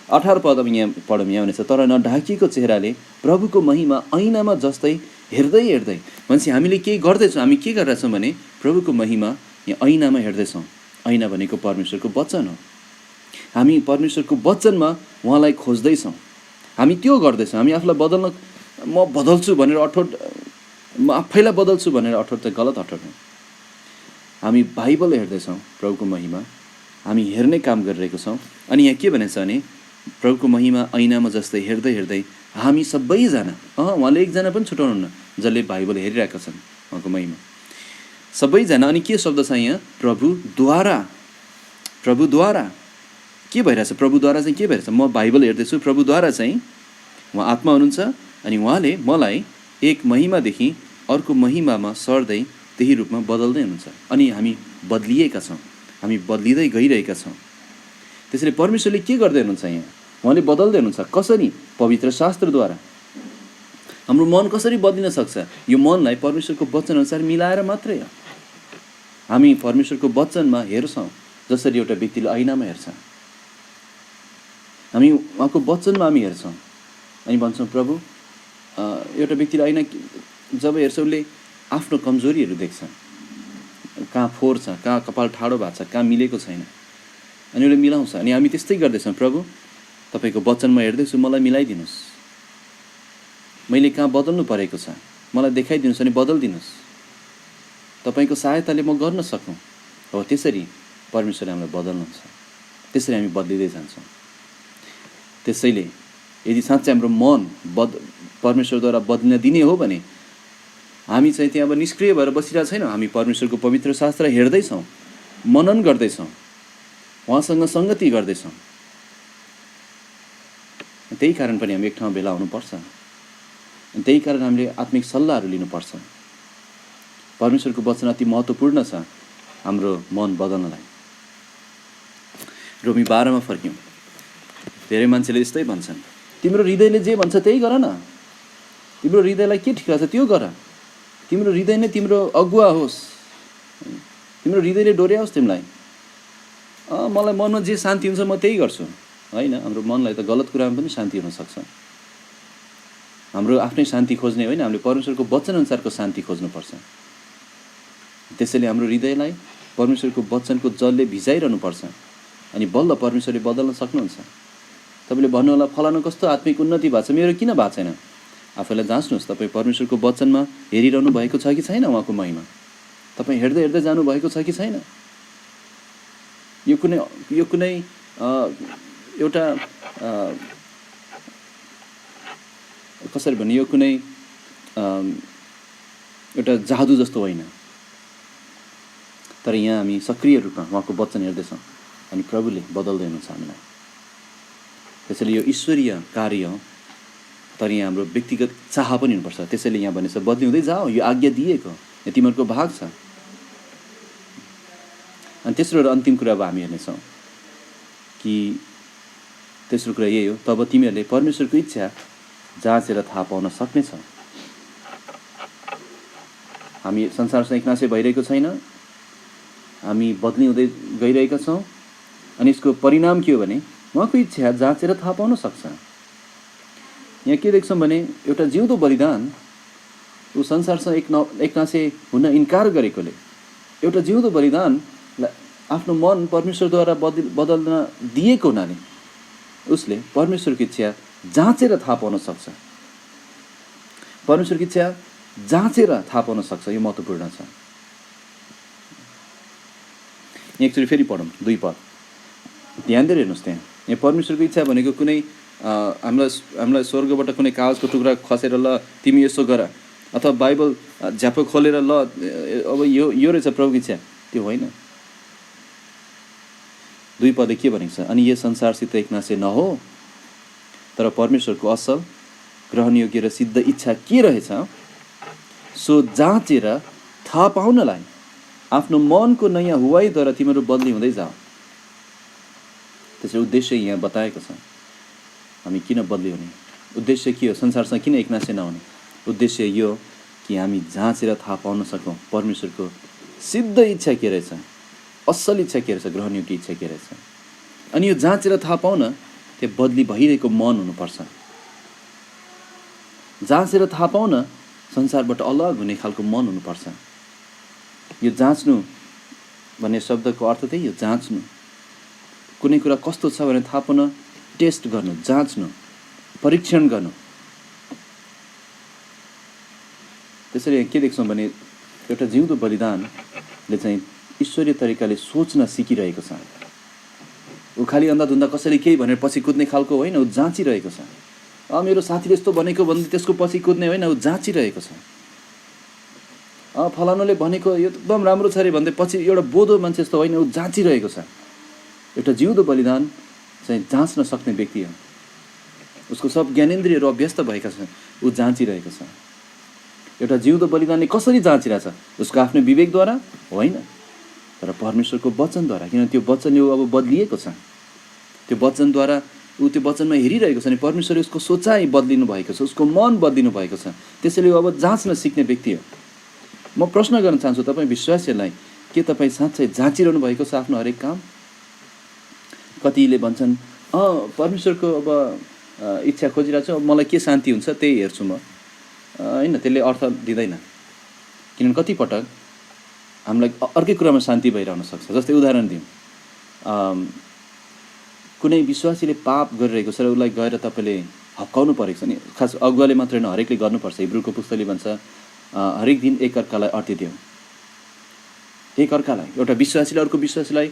18 पद अब यहाँ पढौँ। यहाँ भनेछ, तर नढाकिएको चेहराले प्रभुको महिमा ऐनामा जस्तै हेर्दै हेर्दै। भनेपछि हामीले केही गर्दैछौँ, हामी के गरिरहेछौँ भने प्रभुको महिमा यहाँ ऐनामा हेर्दैछौँ। ऐना भनेको परमेश्वरको वचन हो। हामी परमेश्वरको वचनमा उहाँलाई खोज्दैछौँ, हामी त्यो गर्दैछौँ। हामी आफूलाई बदल्न, म बदल्छु भनेर अठोट, म आफैलाई बदल्छु भनेर अठोट चाहिँ गलत अठोट हो। हामी बाइबल हेर्दैछौँ, प्रभुको महिमा हामी हेर्ने काम गरिरहेको छौँ। अनि यहाँ के भनेछ भने, प्रभुको महिमा ऐनामा जस्तै हेर्दै हेर्दै हामी सबैजना, उहाँले एकजना पनि छुटाउनुहुन्न, जसले बाइबल हेरिरहेका छन् उहाँको महिमा, सबैजना। अनि के शब्द छ यहाँ, प्रभुद्वारा। प्रभुद्वारा के भइरहेछ? प्रभुद्वारा चाहिँ के भइरहेछ? म बाइबल हेर्दैछु, प्रभुद्वारा चाहिँ उहाँ आत्मा हुनुहुन्छ अनि उहाँले मलाई एक महिमादेखि अर्को महिमामा सर्दै त्यही रूपमा बदल्दै हुनुहुन्छ। अनि हामी बदलिएका छौँ, हामी बदलिँदै गइरहेका छौँ। त्यसैले परमेश्वरले के गर्दै हुनुहुन्छ यहाँ? उहाँले बदल्दै हुनुहुन्छ। कसरी? पवित्र शास्त्रद्वारा। हाम्रो मन कसरी बदलिन सक्छ? यो मनलाई परमेश्वरको वचनअनुसार मिलाएर मात्रै हो। हामी परमेश्वरको वचनमा हेर्छौँ, जसरी एउटा व्यक्तिले ऐनामा हेर्छ। हामी उहाँको वचनमा हामी हेर्छौँ अनि भन्छौँ, प्रभु, एउटा व्यक्तिले ऐना जब हेर्छ, उसले आफ्नो कमजोरीहरू देख्छ, कहाँ फोहोर छ, कहाँ कपाल ठाडो भएको छ, कहाँ मिलेको छैन, अनि उसले मिलाउँछ। अनि हामी त्यस्तै गर्दैछौँ, प्रभु तपाईँको वचनमा हेर्दैछु, मलाई मिलाइदिनुहोस्, मैले कहाँ बदल्नु परेको छ मलाई देखाइदिनुहोस् अनि बदलिदिनुहोस्, तपाईँको सहायताले म गर्न सकौँ। हो त्यसरी परमेश्वरले हामीलाई बदल्नुहुन्छ, त्यसरी हामी बदलिँदै जान्छौँ। त्यसैले यदि साँच्चै हाम्रो मन परमेश्वरद्वारा बदलिन दिने हो भने हामी चाहिँ त्यहाँ अब निष्क्रिय भएर बसिरहेको छैनौँ। हामी परमेश्वरको पवित्र शास्त्र हेर्दैछौँ, मनन गर्दैछौँ, उहाँसँग सङ्गति गर्दैछौँ। त्यही कारण पनि हामी एक ठाउँमा भेला हुनुपर्छ। त्यही कारण हामीले आत्मिक सल्लाहहरू लिनुपर्छ। परमेश्वरको वचन अति महत्त्वपूर्ण छ हाम्रो मन बदल्नलाई। रोमी 12 फर्क्यौँ। धेरै मान्छेले यस्तै भन्छन्, तिम्रो हृदयले जे भन्छ त्यही गर न, तिम्रो हृदयलाई के ठिक लाग्छ त्यो गर, तिम्रो हृदय नै तिम्रो अगुवा होस्, तिम्रो हृदयले डोर्याओस् तिमीलाई। मलाई मनमा जे शान्ति हुन्छ म त्यही गर्छु। होइन, हाम्रो मनलाई त गलत कुरामा पनि शान्ति हुनसक्छ। हाम्रो आफ्नै शान्ति खोज्ने होइन, हामीले परमेश्वरको वचनअनुसारको शान्ति खोज्नुपर्छ। त्यसैले हाम्रो हृदयलाई परमेश्वरको वचनको जलले भिजाइरहनुपर्छ अनि बल्ल परमेश्वरले बदल्न सक्नुहुन्छ। तपाईँले भन्नु होला, फलानु कस्तो आत्मिक उन्नति भएको छ, मेरो किन भएको छैन? आफैलाई जाँच्नुहोस्, तपाईँ परमेश्वरको वचनमा हेरिरहनु भएको छ कि छैन? उहाँको महिमा तपाईँ हेर्दै हेर्दै जानुभएको छ कि छैन? यो कुनै एउटा कसरी भन्ने, यो कुनै एउटा जादु जस्तो होइन। तर यहाँ हामी सक्रिय रूपमा उहाँको वचन हेर्दैछौँ अनि प्रभुले बदल्दै हुनुहुन्छ हामीलाई। त्यसैले यो ईश्वरीय कार्य हो, तर यहाँ हाम्रो व्यक्तिगत चाह पनि हुनुपर्छ। त्यसैले यहाँ भनेछ, बदलिँदै जाओ, यो आज्ञा दिएको, यो तिमीहरूको भाग छ। अनि तेस्रो र अन्तिम कुरा अब हामी हेर्नेछौँ कि तेस्रो कुरा यही हो, तब तिमीहरूले परमेश्वरको इच्छा जाँचेर थाहा पाउन सक्नेछ। हामी संसारसँग एकनासै भइरहेको छैन, हामी बदली हुँदै गइरहेका छौँ अनि यसको परिणाम के हो भने उहाँको इच्छा जाँचेर थाहा पाउन सक्छ। यहाँ के देख्छौँ भने एउटा जिउँदो बलिदान ऊ संसारसँग एकनासे हुन इन्कार गरेकोले, एउटा जिउँदो बलिदानलाई आफ्नो मन परमेश्वरद्वारा बदल्न दिएको हुनाले उसले परमेश्वरको इच्छा जाँचेर थाहा पाउन सक्छ। परमेश्वरको इच्छा जाँचेर थाहा पाउन सक्छ। यो महत्त्वपूर्ण छ। एकचोटि फेरि पढौँ 2 पद, ध्यान दिएर हेर्नुहोस्। यहाँ परमेश्वरको इच्छा भनेको कुनै हामीलाई स्वर्गबाट कुनै कागजको टुक्रा खसेर ल तिमी यसो गर, अथवा बाइबल झ्याप्प खोलेर ल अब यो रहेछ प्रभुको इच्छा, त्यो होइन। 2 पद के भनेको छ, अनि यो संसारसित एकनासे नहो तर परमेश्वरको असल ग्रहणयोग्य र सिद्ध इच्छा के रहेछ सो जाँचेर थाहा पाउनलाई आफ्नो मनको नयाँ हुवाईद्वारा तिमीहरू बदली हुँदै जाऊ। त्यसको उद्देश्य यहाँ बताएको छ। हामी किन बदली हुने, उद्देश्य के हो, संसारसँग किन एकनासे नहुने, उद्देश्य यो कि हामी जाँचेर थाहा पाउन सकौँ परमेश्वरको सिद्ध इच्छा के रहेछ, असल इच्छा के रहेछ, ग्रहणयोग्य इच्छा के रहेछ। अनि यो जाँचेर थाहा पाउन त्यो बदली भइरहेको मन हुनुपर्छ। जाँचेर थाहा पाउन संसारबाट अलग हुने खालको मन हुनुपर्छ। यो जाँच्नु भन्ने शब्दको अर्थ त्यही हो, जाँच्नु। कुनै कुरा कस्तो छ भने थाहा पाउन टेस्ट गर्नु, जाँच्नु, परीक्षण गर्नु। त्यसरी के देख्छौँ भने एउटा जिउँदो बलिदानले चाहिँ ईश्वरीय तरिकाले सोच्न सिकिरहेको छ। ऊ खालि अन्धाधुन्दा कसैले केही भनेर पछि कुद्ने खालको होइन, ऊ जाँचिरहेको छ। मेरो साथीले यस्तो भनेको भन्दै त्यसको पछि कुद्ने होइन, ऊ जाँचिरहेको छ। फलानुले भनेको यो एकदम राम्रो छ अरे भन्दै पछि एउटा बोधो मान्छे जस्तो होइन, ऊ जाँचिरहेको छ। एउटा जिउँदो बलिदान चाहिँ जाँच्न सक्ने व्यक्ति हो। उसको सब ज्ञानेन्द्रियहरू अभ्यस्त भएका छन्, ऊ जाँचिरहेको छ। एउटा जिउँदो बलिदानले कसरी जाँचिरहेछ, उसको आफ्नो विवेकद्वारा होइन तर परमेश्वरको वचनद्वारा, किनभने त्यो वचनले ऊ अब बदलिएको छ। त्यो वचनद्वारा ऊ त्यो वचनमा हेरिरहेको छ अनि परमेश्वरले उसको सोचाइ बदलिनु भएको छ, उसको मन बदलिनु भएको छ। त्यसैले ऊ अब जाँच्न सिक्ने व्यक्ति हो। म प्रश्न गर्न चाहन्छु तपाईँ विश्वासीहरूलाई, के तपाईँ साँच्चै जाँचिरहनु भएको छ आफ्नो हरेक काम? कतिले भन्छन् परमेश्वरको अब इच्छा खोजिरहेको छु, मलाई के शान्ति हुन्छ त्यही हेर्छु म, होइन, त्यसले अर्थ दिँदैन। किनभने कतिपटक हामीलाई अर्कै कुरामा शान्ति भइरहन सक्छ। जस्तै उदाहरण दिउँ, कुनै विश्वासीले पाप गरिरहेको छ र उसलाई गएर तपाईँले हप्काउनु परेको छ नि, खास अगुवाले मात्रै होइन हरेकले गर्नुपर्छ। हिब्रूको पुस्तकले भन्छ हरेक दिन एकअर्कालाई अर्ती दिउँ। एकअर्कालाई, एउटा विश्वासीले अर्को विश्वासीलाई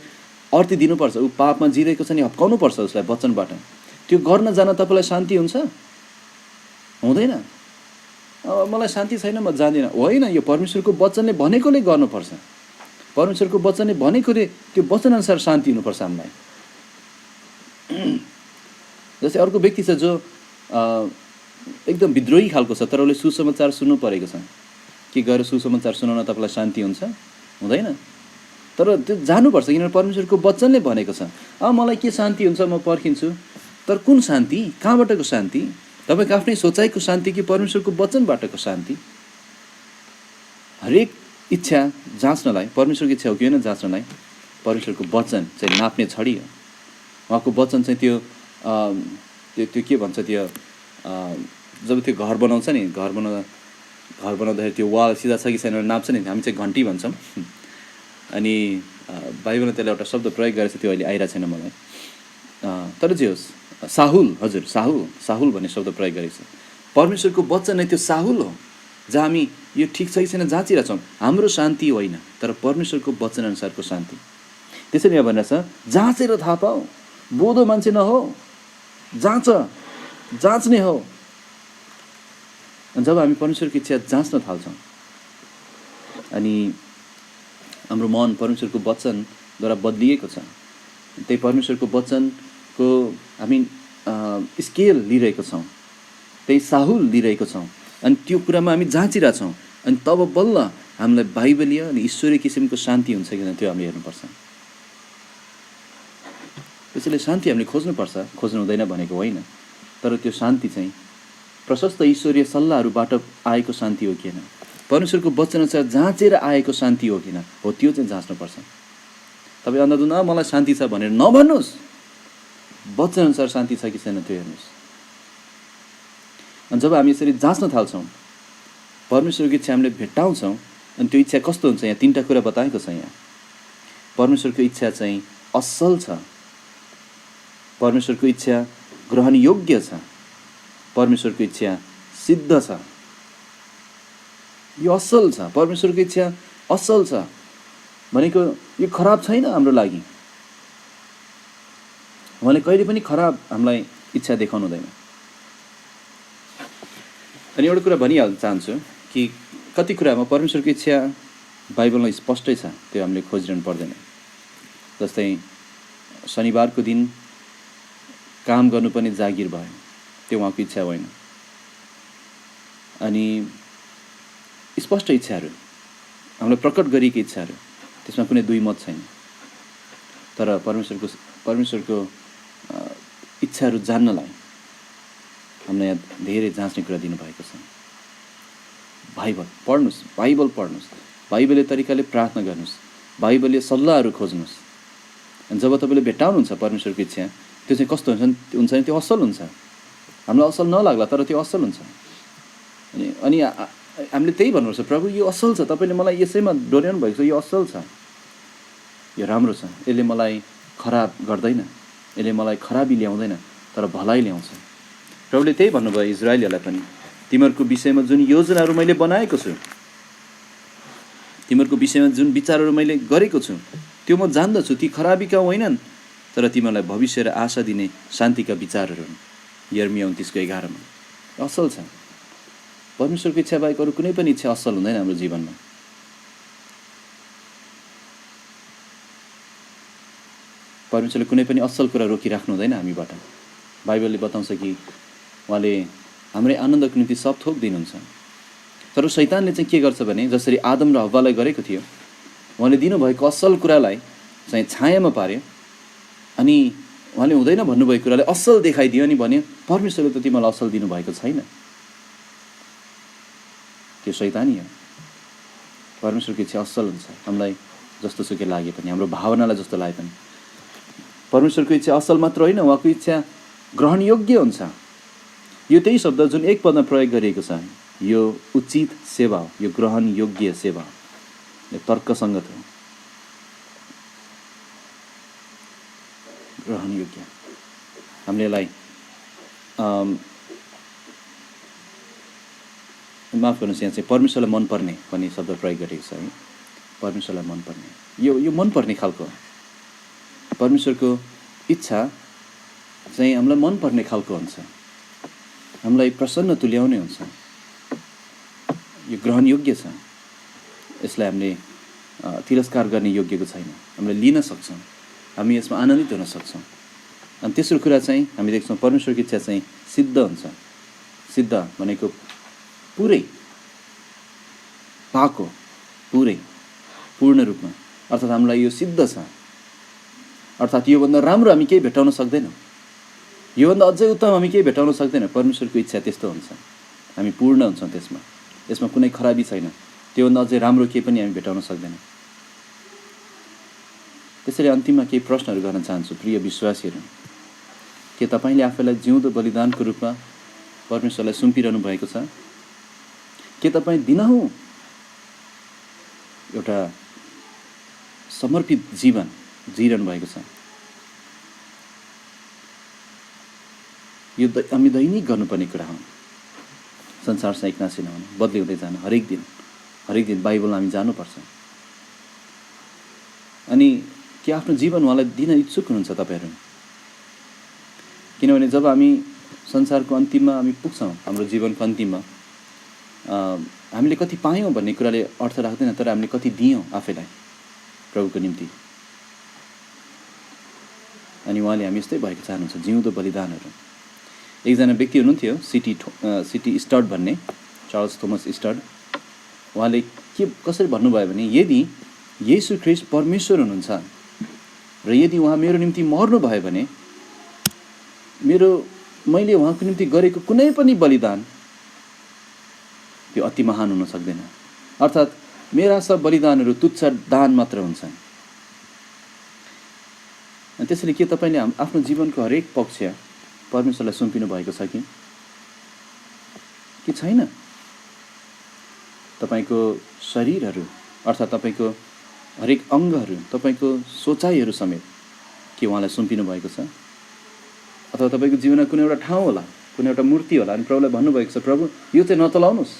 अर्ती दिनुपर्छ। ऊ पापमा जिरहेको छ नि हप्काउनु पर्छ उसलाई वचनबाट। त्यो गर्न जान तपाईँलाई शान्ति हुन्छ? हुँदैन। मलाई शान्ति छैन, म जाँदिनँ, होइन। यो परमेश्वरको वचनले भनेकोले गर्नुपर्छ। परमेश्वरको वचनले भनेकोले त्यो वचनअनुसार शान्ति हुनुपर्छ हामीलाई। जस्तै अर्को व्यक्ति छ जो एकदम विद्रोही खालको छ तर उसले सुसमाचार सुन्नु परेको छ, के गएर सुसमाचार सुनाउन तपाईँलाई शान्ति हुन्छ? हुँदैन। तर त्यो जानुपर्छ, किनभने परमेश्वरको वचनले भनेको छ। मलाई के शान्ति हुन्छ म पर्खिन्छु, तर कुन शान्ति, कहाँबाटको शान्ति? तपाईँको आफ्नै सोचाइको शान्ति कि परमेश्वरको वचनबाटको शान्ति? हरेक इच्छा जाँच्नलाई परमेश्वरको इच्छा हो कि होइन जाँच्नलाई परमेश्वरको वचन चाहिँ नाप्ने छडी हो। उहाँको वचन चाहिँ त्यो के भन्छ, त्यो जब त्यो घर बनाउँछ नि, घर बनाउँदाखेरि त्यो वाल सिधा छ कि छैन नाप्छ नि, हामी चाहिँ घन्टी भन्छौँ। अनि बाइबलमा त्यसलाई एउटा शब्द प्रयोग गरेको छ, त्यो अहिले आइरहेको छैन मलाई। तर जे होस्, साहुल, हजुर साहुल भन्ने शब्द प्रयोग गरेको छ। परमेश्वरको वचन नै त्यो साहुल हो जहाँ हामी यो ठिक छ कि छैन जाँचिरहेछौँ। हाम्रो शान्ति होइन तर परमेश्वरको वचनअनुसारको शान्ति। त्यसैले यहाँ भनेर छ जाँचेर थाहा पाऊ, बोधो मान्छे नहो, जाँच्ने हो। जब हामी परमेश्वरको इच्छा जाँच्न थाल्छौँ अनि हाम्रो मन परमेश्वरको वचनद्वारा बदलिएको छ, त्यही परमेश्वरको वचनको हामी स्केल लिइरहेको छौँ, त्यही साहुल लिइरहेको छौँ अनि त्यो कुरामा हामी जाँचिरहेछौँ अनि तब बल्ल हामीलाई बाइबलीय अनि ईश्वरीय किसिमको शान्ति हुन्छ कि त्यो हामी हेर्नुपर्छ। त्यसैले शान्ति हामीले खोज्नुपर्छ, खोज्नु हुँदैन भनेको होइन, तर त्यो शान्ति चाहिँ प्रशस्त ईश्वरीय सल्लाहहरूबाट आएको शान्ति हो कि होइन, परमेश्वरको वचनअनुसार जाँचेर आएको शान्ति हो किन, हो त्यो चाहिँ जाँच्नुपर्छ। तपाईँ अन्धाधुन्द मलाई शान्ति छ भनेर नभन्नुहोस्, वचनअनुसार शान्ति छ कि छैन त्यो हेर्नुहोस्। अनि जब हामी यसरी जाँच्न थाल्छौँ, परमेश्वरको इच्छा हामीले भेट्टाउँछौँ, अनि त्यो इच्छा कस्तो हुन्छ, यहाँ 3टा कुरा बताएको छ। यहाँ परमेश्वरको इच्छा चाहिँ असल छ, परमेश्वरको इच्छा ग्रहण योग्य छ, परमेश्वरको इच्छा सिद्ध छ, यो असल छ। परमेश्वरको इच्छा असल छ भनेको यो खराब छैन हाम्रो लागि। उहाँले कहिले पनि खराब हामीलाई इच्छा देखाउनु हुँदैन। अनि एउटा कुरा भनिहाल्न चाहन्छु कि कति कुरामा परमेश्वरको इच्छा बाइबलमा स्पष्टै छ, त्यो हामीले खोजिरहनु पर्दैन। जस्तै शनिबारको दिन काम गर्नुपर्ने जागिर भयो, त्यो उहाँको इच्छा होइन। अनि स्पष्ट इच्छाहरू हामीलाई प्रकट गरिएका इच्छाहरू, त्यसमा कुनै दुई मत छैन। तर परमेश्वरको इच्छाहरू जान्नलाई हामीलाई यहाँ धेरै जाँच्ने कुरा दिनुभएको छ। बाइबल पढ्नुहोस्, बाइबल पढ्नुहोस्, बाइबलले तरिकाले प्रार्थना गर्नुहोस्, बाइबलले सल्लाहहरू खोज्नुहोस्। अनि जब तपाईँले भेट्टाउनुहुन्छ परमेश्वरको इच्छा, त्यो चाहिँ कस्तो हुन्छ नि, त्यो असल हुन्छ। हामीलाई असल नलाग्ला तर त्यो असल हुन्छ। अनि हामीले त्यही भन्नुपर्छ, प्रभु यो असल छ, तपाईँले मलाई यसैमा डोर्याउनु भएको छ, यो असल छ, यो राम्रो छ, यसले मलाई खराब गर्दैन, यसले मलाई खराबी ल्याउँदैन, तर भलाइ ल्याउँछ। प्रभुले त्यही भन्नुभयो इजरायलीहरूलाई पनि, तिमीहरूको विषयमा जुन योजनाहरू मैले बनाएको छु, तिमीहरूको विषयमा जुन विचारहरू मैले गरेको छु, त्यो म जान्दछु, ती खराबीका होइनन्, तर तिमीहरूलाई भविष्य र आशा दिने शान्तिका विचारहरू हुन्। यर्मिया 29:11 असल छ। परमेश्वरको इच्छा बाहेक अरू कुनै पनि इच्छा असल हुँदैन हाम्रो जीवनमा। परमेश्वरले कुनै पनि असल कुरा रोकिराख्नु हुँदैन हामीबाट। बाइबलले बताउँछ कि उहाँले हाम्रै आनन्दको निम्ति सब थोक दिनुहुन्छ। तर शैतानले चाहिँ के गर्छ भने, जसरी आदम र हव्वालाई गरेको थियो, उहाँले दिनुभएको असल कुरालाई चाहिँ छायामा पार्यो, अनि उहाँले हुँदैन भन्नुभएको कुरालाई असल देखाइदियो, अनि भन्यो परमेश्वरले त तिमीलाई असल दिनुभएको छैन। त्यो शैतानी हो। परमेश्वरको इच्छा असल हुन्छ, हामीलाई जस्तो सुकै लागे पनि, हाम्रो भावनालाई जस्तो लागे पनि। परमेश्वरको इच्छा असल मात्र होइन, उहाँको इच्छा ग्रहण योग्य हुन्छ। यो त्यही शब्द जुन एक पदमा प्रयोग गरिएको छ, यो उचित सेवा हो, यो ग्रहण योग्य सेवा हो, यो तर्कसङ्गत हो, ग्रहण योग्य। हामीले यसलाई माफ गर्नुहोस्, यहाँ चाहिँ परमेश्वरलाई मनपर्ने भन्ने शब्द प्रयोग गरिएको छ है। परमेश्वरलाई मनपर्ने, यो मनपर्ने खालको, परमेश्वरको इच्छा चाहिँ हामीलाई मनपर्ने खालको हुन्छ, हामीलाई प्रसन्न तुल्याउने हुन्छ, यो ग्रहण योग्य छ। यसलाई हामीले तिरस्कार गर्ने योग्यको छैन, हामीले लिन सक्छौँ, हामी यसमा आनन्दित हुन सक्छौँ। अनि तेस्रो कुरा चाहिँ हामी देख्छौँ परमेश्वरको इच्छा चाहिँ सिद्ध हुन्छ। सिद्ध भनेको पुरै पाको, पुरै पूर्ण रूपमा, अर्थात् हामीलाई यो सिद्ध छ, अर्थात् योभन्दा राम्रो हामी केही भेटाउन सक्दैनौँ, योभन्दा अझै उत्तम हामी केही भेटाउन सक्दैनौँ। परमेश्वरको इच्छा त्यस्तो हुन्छ, हामी पूर्ण हुन्छौँ त्यसमा, यसमा कुनै खराबी छैन, त्योभन्दा अझै राम्रो केही पनि हामी भेटाउन सक्दैनौँ। त्यसरी अन्तिममा केही प्रश्नहरू गर्न चाहन्छु। प्रिय विश्वासीहरू, के तपाईँले आफैलाई जिउँदो बलिदानको रूपमा परमेश्वरलाई सुम्पिरहनु भएको छ? के तपाईँ दिनहुँ एउटा समर्पित जीवन जिइरहनु भएको छ? यो हामी दैनिक गर्नुपर्ने कुरा हो। संसारसँग एकनासी नहुनु, बदली हुँदै जानु, हरेक दिन बाइबलमा हामी जानुपर्छ। अनि के आफ्नो जीवन उहाँलाई दिन इच्छुक हुनुहुन्छ तपाईँहरू? किनभने जब हामी संसारको अन्तिममा हामी पुग्छौँ, हाम्रो जीवनको अन्तिममा हामीले कति पायौँ भन्ने कुराले अर्थ राख्दैन, तर हामीले कति दियौँ आफैलाई प्रभुको निम्ति। अनि उहाँले हामी यस्तै भएको चाहनुहुन्छ, जिउँदो बलिदानहरू। एकजना व्यक्ति हुनुहुन्थ्यो सिटी स्टड भन्ने, चार्ल्स थोमस स्टड। उहाँले कसरी भन्नुभयो भने, यदि येशू ख्रीष्ट परमेश्वर हुनुहुन्छ र यदि उहाँ मेरो निम्ति मर्नुभयो भने मैले उहाँको निम्ति गरेको कुनै पनि बलिदान त्यो अति महान हुन सक्दैन। अर्थात् मेरा सब बलिदानहरू तुच्छ दान मात्र हुन्छन्। अनि त्यसैले के तपाईँले आफ्नो जीवनको हरेक पक्ष परमेश्वरलाई सुम्पिनु भएको छ कि छैन? तपाईँको शरीरहरू अर्थात् तपाईँको हरेक अङ्गहरू, तपाईँको सोचाइहरू समेत के उहाँलाई सुम्पिनु भएको छ? अथवा तपाईँको जीवनमा कुनै एउटा ठाउँ होला, कुनै एउटा मूर्ति होला अनि प्रभुलाई भन्नुभएको छ, प्रभु यो चाहिँ नचलाउनुहोस्,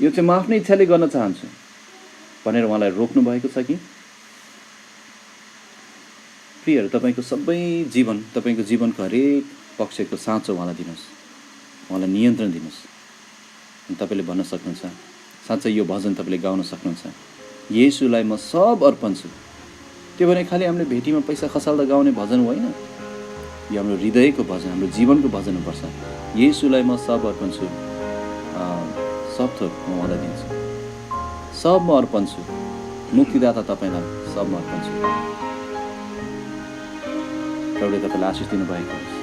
यो चाहिँ म आफ्नै इच्छाले गर्न चाहन्छु भनेर उहाँलाई रोक्नु भएको छ कि? प्रियहरू, तपाईँको सबै जीवन, तपाईँको जीवनको हरेक पक्षको साँचो उहाँलाई दिनुहोस्, उहाँलाई नियन्त्रण दिनुहोस्। अनि तपाईँले भन्न सक्नुहुन्छ, साँच्चै यो भजन तपाईँले गाउन सक्नुहुन्छ, येशूलाई म सब अर्पण छु। त्यो भने खालि हामीले भेटीमा पैसा खसाल्दा गाउने भजन होइन, यो हाम्रो हृदयको भजन, हाम्रो जीवनको भजन हुनुपर्छ। येशूलाई म सब अर्पण छु, सब थोक म उहाँलाई दिन्छु, सब म अर्पण छु, मुक्तिदाता तपाईँलाई सब म अर्पण छु। प्रभुले तपाईँलाई आशिष दिनुभएको होस्।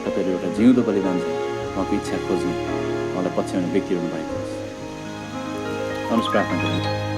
तपाईँहरू एउटा जिउँदो बलिदान चाहिँ उहाँको इच्छा खोज्ने, उहाँलाई पछ्याउने व्यक्ति हुनुभएको होस्। आउनुहोस् प्रार्थना गरौँ।